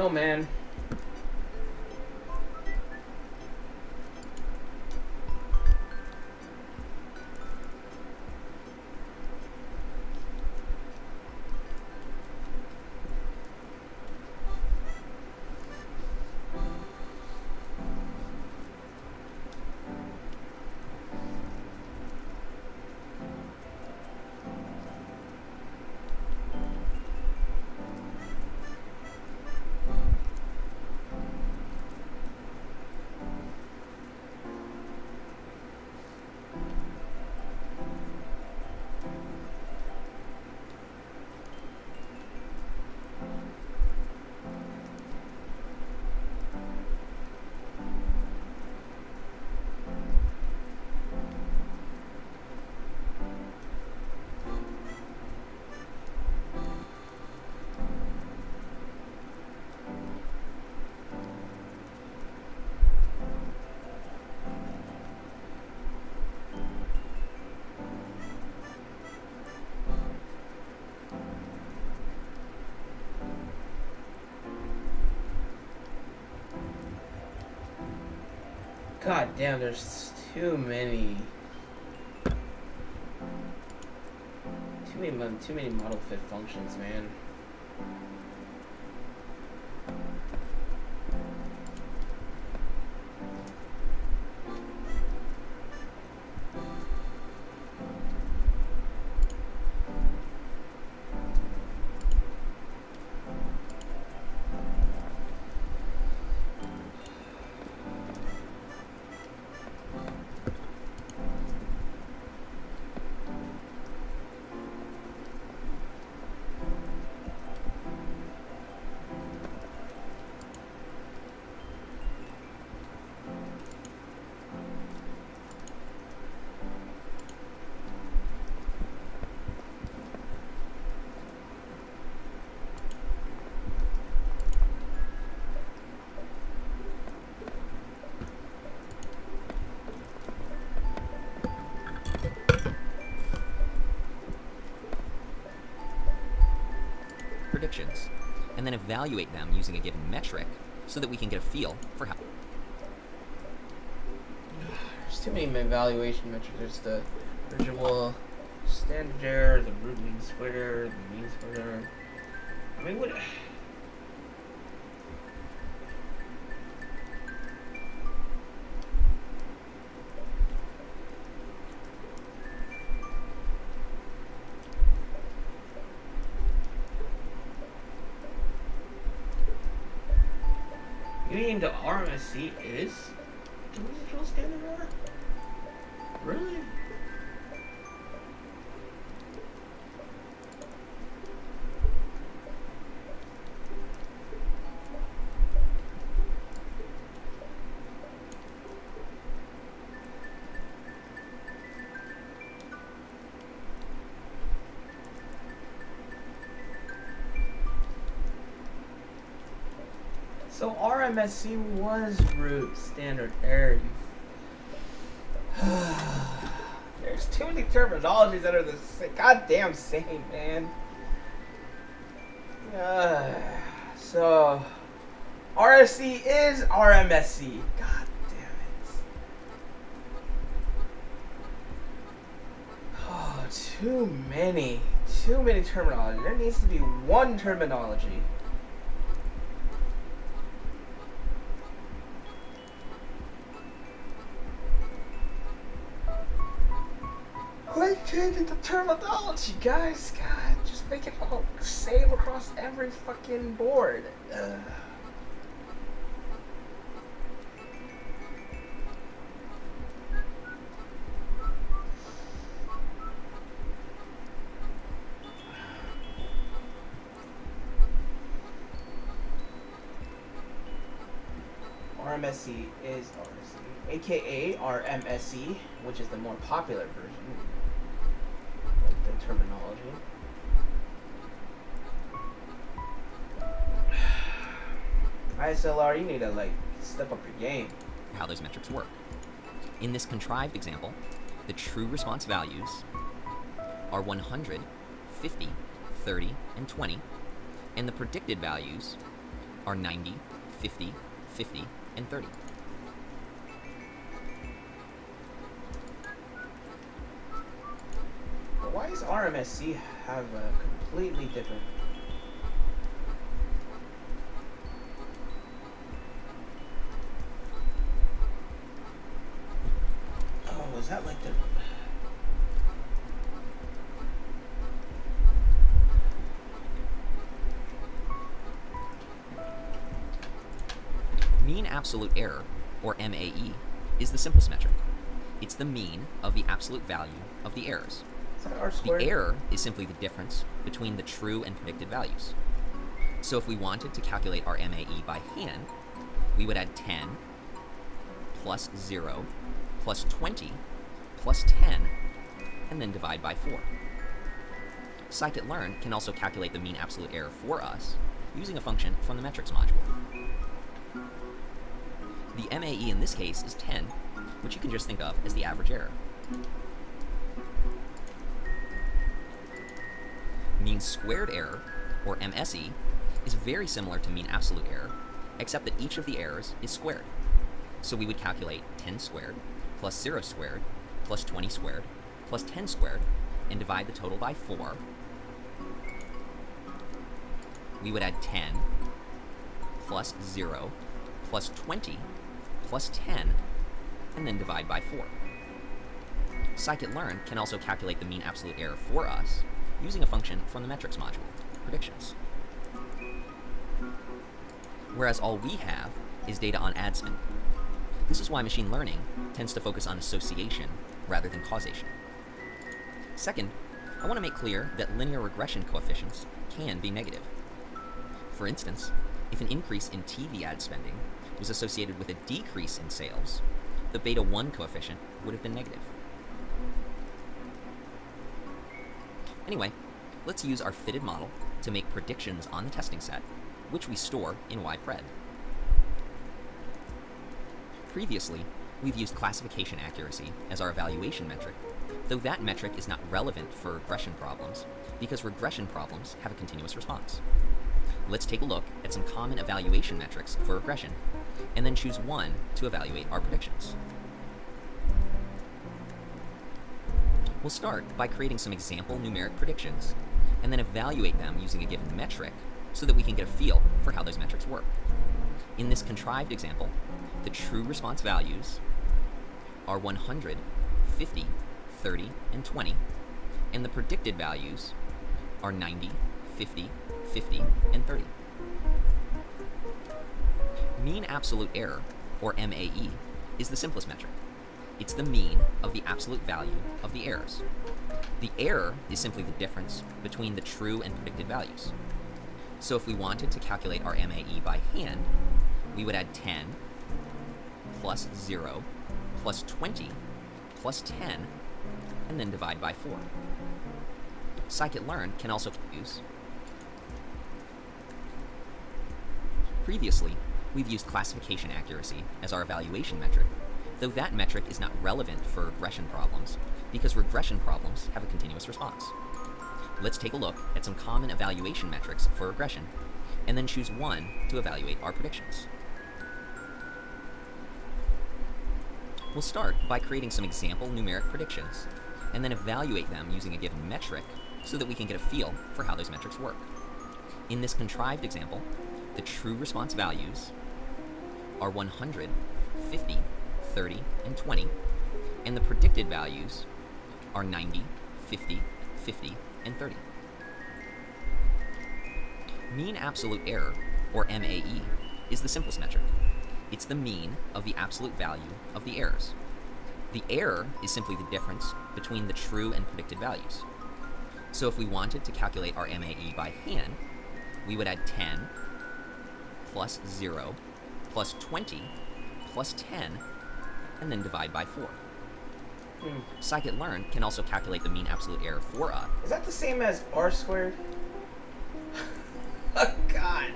know, man. God damn, there's too many model fit functions, man. Predictions, and then evaluate them using a given metric so that we can get a feel for how. There's too many evaluation metrics. There's the residual standard error, the root mean square, the mean square. I mean, what? You mean the RMSC is the residual standard error? Really? So RMSC was root standard error. There's too many terminologies that are the goddamn same, man. So RSC is RMSC. God damn it. Oh, too many terminology. There needs to be one terminology. Quit changing the terminology, guys. God, just make it all same across every fucking board. RMSC is RSC, aka RMSC, which is the more popular version. The terminology. ISLR, you need to like step up your game. How those metrics work. In this contrived example, the true response values are 100, 50, 30, and 20, and the predicted values are 90, 50, 50, and 30. But why does RMSC have a completely different... Oh, is that like the... Mean absolute error, or MAE, is the simplest metric. It's the mean of the absolute value of the errors. Is that R squared? The error is simply the difference between the true and predicted values. So if we wanted to calculate our MAE by hand, we would add 10 plus 0 plus 20 plus 10, and then divide by 4. Scikit-learn can also calculate the mean absolute error for us using a function from the metrics module. The MAE in this case is 10, which you can just think of as the average error. Mean squared error, or MSE, is very similar to mean absolute error, except that each of the errors is squared. So we would calculate 10 squared plus 0 squared plus 20 squared plus 10 squared and divide the total by 4. We would add 10 plus 0 plus 20 plus 10 and then divide by 4. Scikit-learn can also calculate the mean absolute error for us using a function from the metrics module, predictions. Whereas all we have is data on ad spend. This is why machine learning tends to focus on association rather than causation. Second, I want to make clear that linear regression coefficients can be negative. For instance, if an increase in TV ad spending was associated with a decrease in sales, the beta 1 coefficient would have been negative. Anyway, let's use our fitted model to make predictions on the testing set, which we store in ypred. Previously, we've used classification accuracy as our evaluation metric, though that metric is not relevant for regression problems because regression problems have a continuous response. Let's take a look at some common evaluation metrics for regression, and then choose one to evaluate our predictions. We'll start by creating some example numeric predictions, and then evaluate them using a given metric so that we can get a feel for how those metrics work. In this contrived example, the true response values are 100, 50, 30, and 20, and the predicted values are 90, 50, 50, and 30. Mean absolute error, or MAE, is the simplest metric. It's the mean of the absolute value of the errors. The error is simply the difference between the true and predicted values. So if we wanted to calculate our MAE by hand, we would add 10 plus 0 plus 20 plus 10, and then divide by 4. Scikit-learn can also use. Previously, we've used classification accuracy as our evaluation metric, though that metric is not relevant for regression problems because regression problems have a continuous response. Let's take a look at some common evaluation metrics for regression, and then choose one to evaluate our predictions. We'll start by creating some example numeric predictions, and then evaluate them using a given metric so that we can get a feel for how those metrics work. In this contrived example, the true response values are 100, 50, 30, and 20, and the predicted values are 90, 50, 50, and 30. Mean absolute error, or MAE, is the simplest metric. It's the mean of the absolute value of the errors. The error is simply the difference between the true and predicted values. So if we wanted to calculate our MAE by hand, we would add 10 plus 0 plus 20 plus 10, and then divide by 4. Scikit-learn can also calculate the mean absolute error for us. Is that the same as R squared? Oh, God.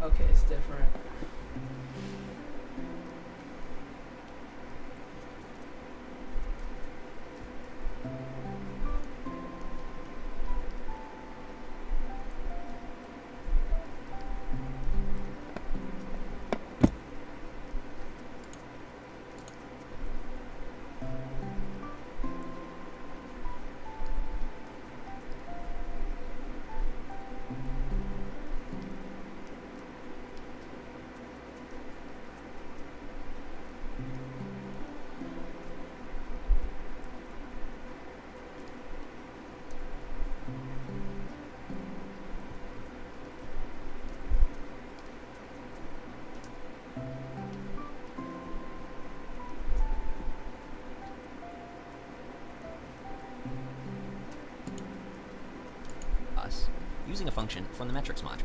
Okay, it's different. Using a function from the metrics module.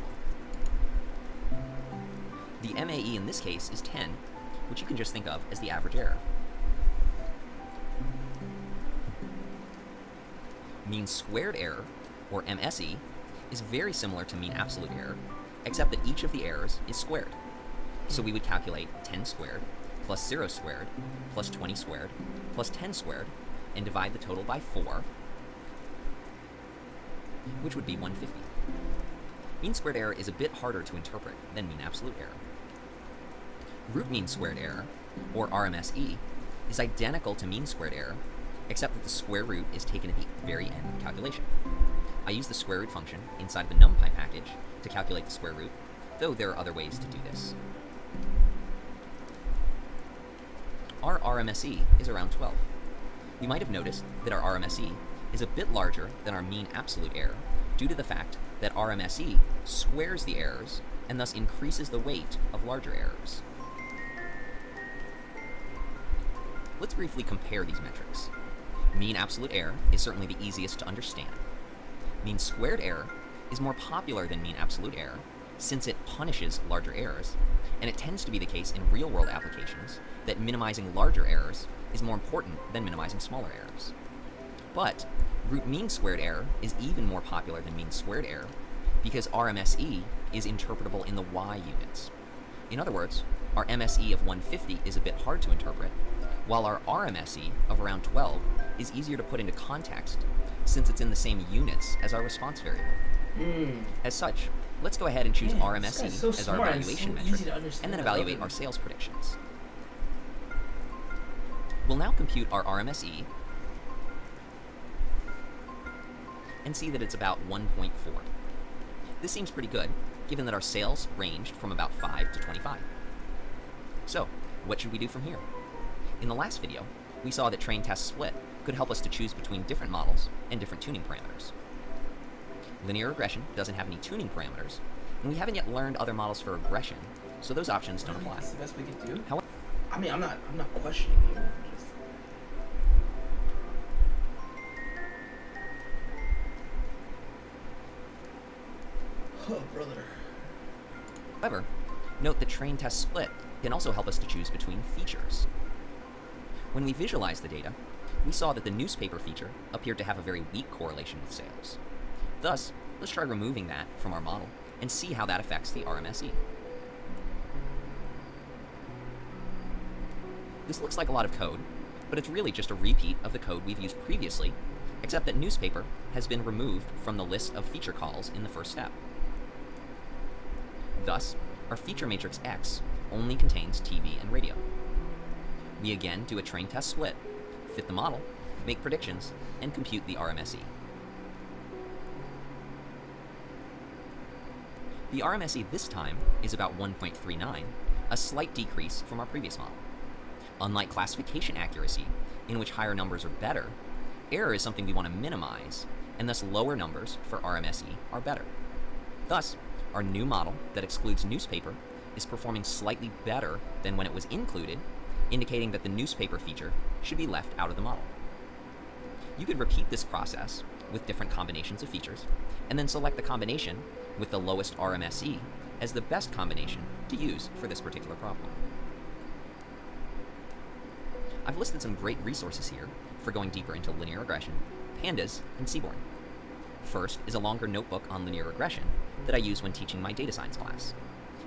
The MAE in this case is 10, which you can just think of as the average error. Mean squared error, or MSE, is very similar to mean absolute error, except that each of the errors is squared. So we would calculate 10 squared, plus 0 squared, plus 20 squared, plus 10 squared, and divide the total by 4, which would be 150. Mean squared error is a bit harder to interpret than mean absolute error. Root mean squared error, or RMSE, is identical to mean squared error, except that the square root is taken at the very end of the calculation. I use the square root function inside of the NumPy package to calculate the square root, though there are other ways to do this. Our RMSE is around 12. You might have noticed that our RMSE is a bit larger than our mean absolute error due to the fact that RMSE squares the errors and thus increases the weight of larger errors. Let's briefly compare these metrics. Mean absolute error is certainly the easiest to understand. Mean squared error is more popular than mean absolute error since it punishes larger errors, and it tends to be the case in real-world applications that minimizing larger errors is more important than minimizing smaller errors. But root mean squared error is even more popular than mean squared error because RMSE is interpretable in the Y units. In other words, our MSE of 150 is a bit hard to interpret, while our RMSE of around 12 is easier to put into context since it's in the same units as our response variable. As such, let's go ahead and choose RMSE as our evaluation metric, and then evaluate our sales predictions. We'll now compute our RMSE and see that it's about 1.4. This seems pretty good, given that our sales ranged from about 5 to 25. So, what should we do from here? In the last video, we saw that train test split could help us to choose between different models and different tuning parameters. Linear regression doesn't have any tuning parameters, and we haven't yet learned other models for regression, so those options don't apply. That's the best we can do. However, I mean, I'm not questioning you. Just... Oh, brother. However, note that train test split can also help us to choose between features. When we visualized the data, we saw that the newspaper feature appeared to have a very weak correlation with sales. Thus, let's try removing that from our model and see how that affects the RMSE. This looks like a lot of code, but it's really just a repeat of the code we've used previously, except that newspaper has been removed from the list of feature calls in the first step. Thus, our feature matrix X only contains TV and radio. We again do a train test split, fit the model, make predictions, and compute the RMSE. The RMSE this time is about 1.39, a slight decrease from our previous model. Unlike classification accuracy, in which higher numbers are better, error is something we want to minimize, and thus lower numbers for RMSE are better. Thus, our new model that excludes newspaper is performing slightly better than when it was included, indicating that the newspaper feature should be left out of the model. You could repeat this process with different combinations of features, and then select the combination with the lowest RMSE as the best combination to use for this particular problem. I've listed some great resources here for going deeper into linear regression, pandas, and Seaborn. First is a longer notebook on linear regression that I use when teaching my data science class.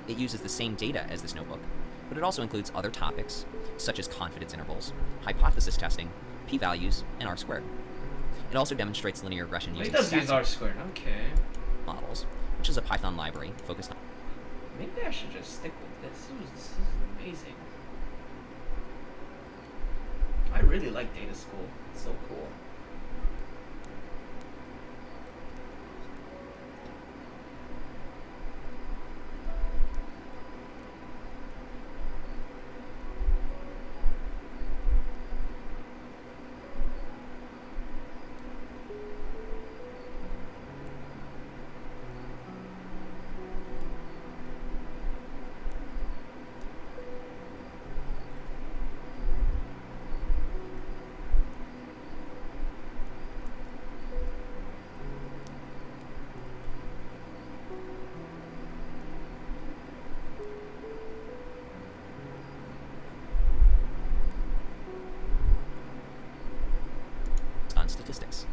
It uses the same data as this notebook, but it also includes other topics, such as confidence intervals, hypothesis testing, p-values, and R-squared. It also demonstrates linear regression using It does use R-squared, okay. models, which is a Python library focused on... Maybe I should just stick with this. This is amazing. I really like data school. It's so cool. statistics.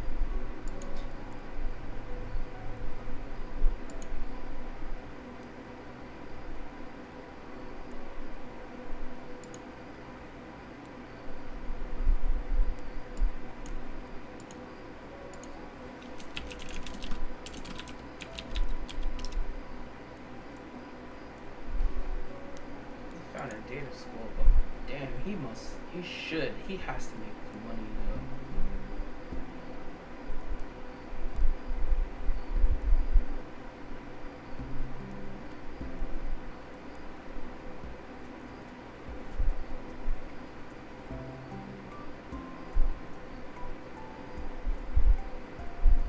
Found a data school, but damn, he has to make money though.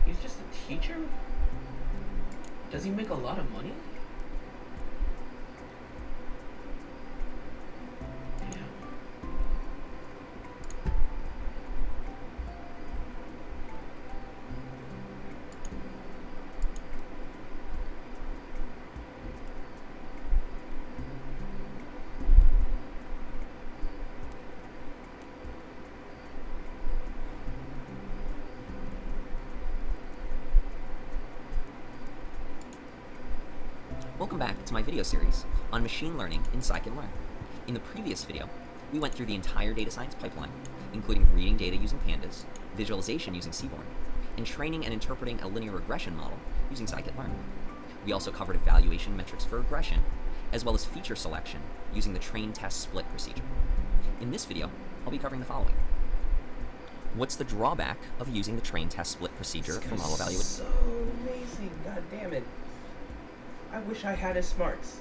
He's just a teacher? Does he make a lot of money? Welcome back to my video series on machine learning in scikit-learn. In the previous video, we went through the entire data science pipeline, including reading data using pandas, visualization using Seaborn, and training and interpreting a linear regression model using scikit-learn. We also covered evaluation metrics for regression, as well as feature selection using the train-test-split procedure. In this video, I'll be covering the following. What's the drawback of using the train-test-split procedure for model evaluation? So amazing, god damn it. I wish I had his smarts.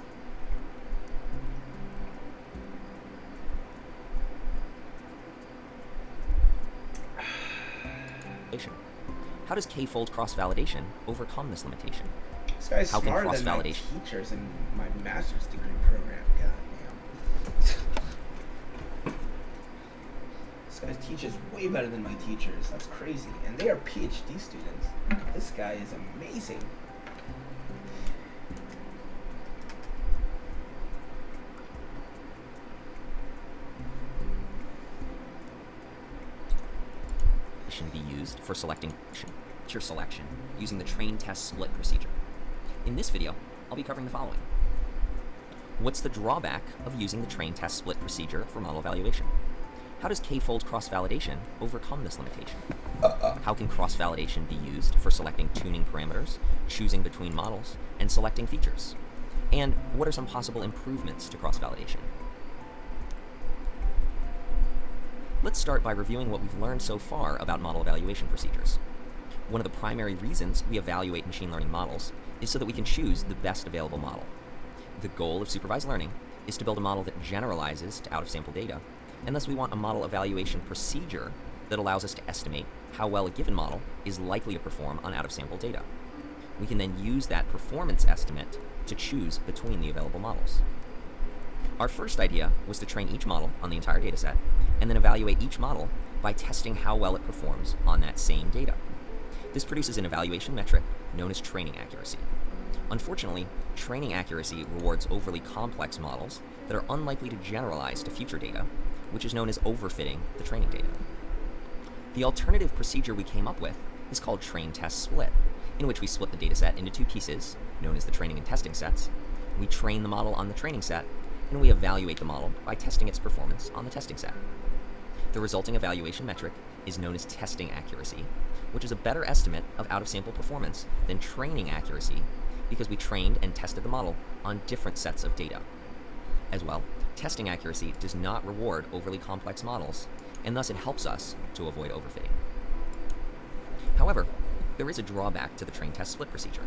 How does k-fold cross-validation overcome this limitation? This guy's How can smarter than my cross-validation teachers in my master's degree program. God damn. This guy teaches way better than my teachers. That's crazy. And they are PhD students. This guy is amazing. Be used for selecting feature selection using the train-test-split procedure. In this video, I'll be covering the following. What's the drawback of using the train-test-split procedure for model evaluation? How does k-fold cross-validation overcome this limitation? How can cross-validation be used for selecting tuning parameters, choosing between models, and selecting features? And what are some possible improvements to cross-validation? Let's start by reviewing what we've learned so far about model evaluation procedures. One of the primary reasons we evaluate machine learning models is so that we can choose the best available model. The goal of supervised learning is to build a model that generalizes to out-of-sample data, and thus we want a model evaluation procedure that allows us to estimate how well a given model is likely to perform on out-of-sample data. We can then use that performance estimate to choose between the available models. Our first idea was to train each model on the entire dataset, and then evaluate each model by testing how well it performs on that same data. This produces an evaluation metric known as training accuracy. Unfortunately, training accuracy rewards overly complex models that are unlikely to generalize to future data, which is known as overfitting the training data. The alternative procedure we came up with is called train-test-split, in which we split the dataset into two pieces, known as the training and testing sets, We train the model on the training set, and we evaluate the model by testing its performance on the testing set. The resulting evaluation metric is known as testing accuracy, which is a better estimate of out-of-sample performance than training accuracy because we trained and tested the model on different sets of data. As well, testing accuracy does not reward overly complex models, and thus it helps us to avoid overfitting. However, there is a drawback to the train-test-split procedure.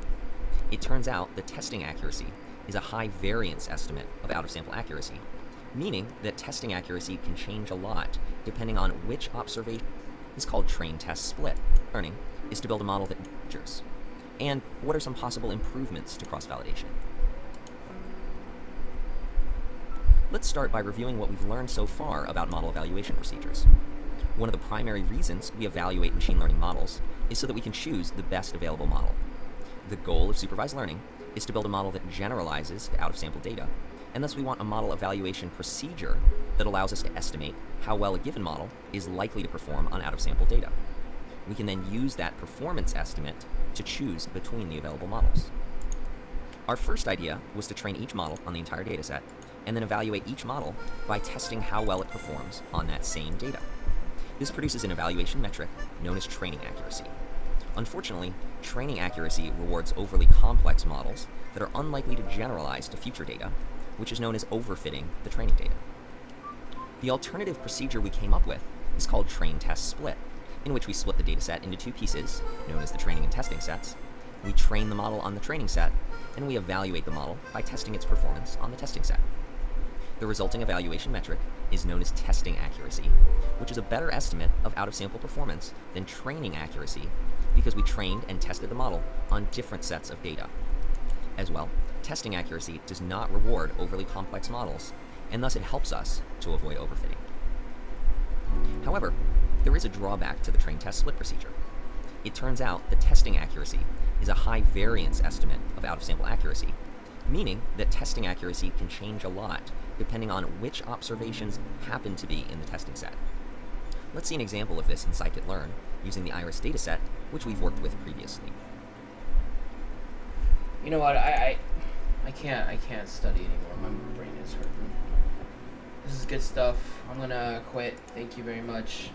It turns out that testing accuracy is a high variance estimate of out-of-sample accuracy, meaning that testing accuracy can change a lot depending on which observation is called train-test-split. Learning is to build a model that measures. And what are some possible improvements to cross-validation? Let's start by reviewing what we've learned so far about model evaluation procedures. One of the primary reasons we evaluate machine learning models is so that we can choose the best available model. The goal of supervised learning is to build a model that generalizes to out-of-sample data, and thus we want a model evaluation procedure that allows us to estimate how well a given model is likely to perform on out-of-sample data. We can then use that performance estimate to choose between the available models. Our first idea was to train each model on the entire dataset, and then evaluate each model by testing how well it performs on that same data. This produces an evaluation metric known as training accuracy. Unfortunately, training accuracy rewards overly complex models that are unlikely to generalize to future data, which is known as overfitting the training data. The alternative procedure we came up with is called train-test-split, in which we split the dataset into two pieces, known as the training and testing sets. We train the model on the training set, and we evaluate the model by testing its performance on the testing set. The resulting evaluation metric is known as testing accuracy, which is a better estimate of out-of-sample performance than training accuracy because we trained and tested the model on different sets of data. As well, testing accuracy does not reward overly complex models, and thus it helps us to avoid overfitting. However, there is a drawback to the train-test-split procedure. It turns out that testing accuracy is a high variance estimate of out-of-sample accuracy, meaning that testing accuracy can change a lot depending on which observations happen to be in the testing set. Let's see an example of this in scikit-learn using the ISLR dataset, which we've worked with previously. You know what? I can't study anymore. My brain is hurting. This is good stuff. I'm gonna quit. Thank you very much.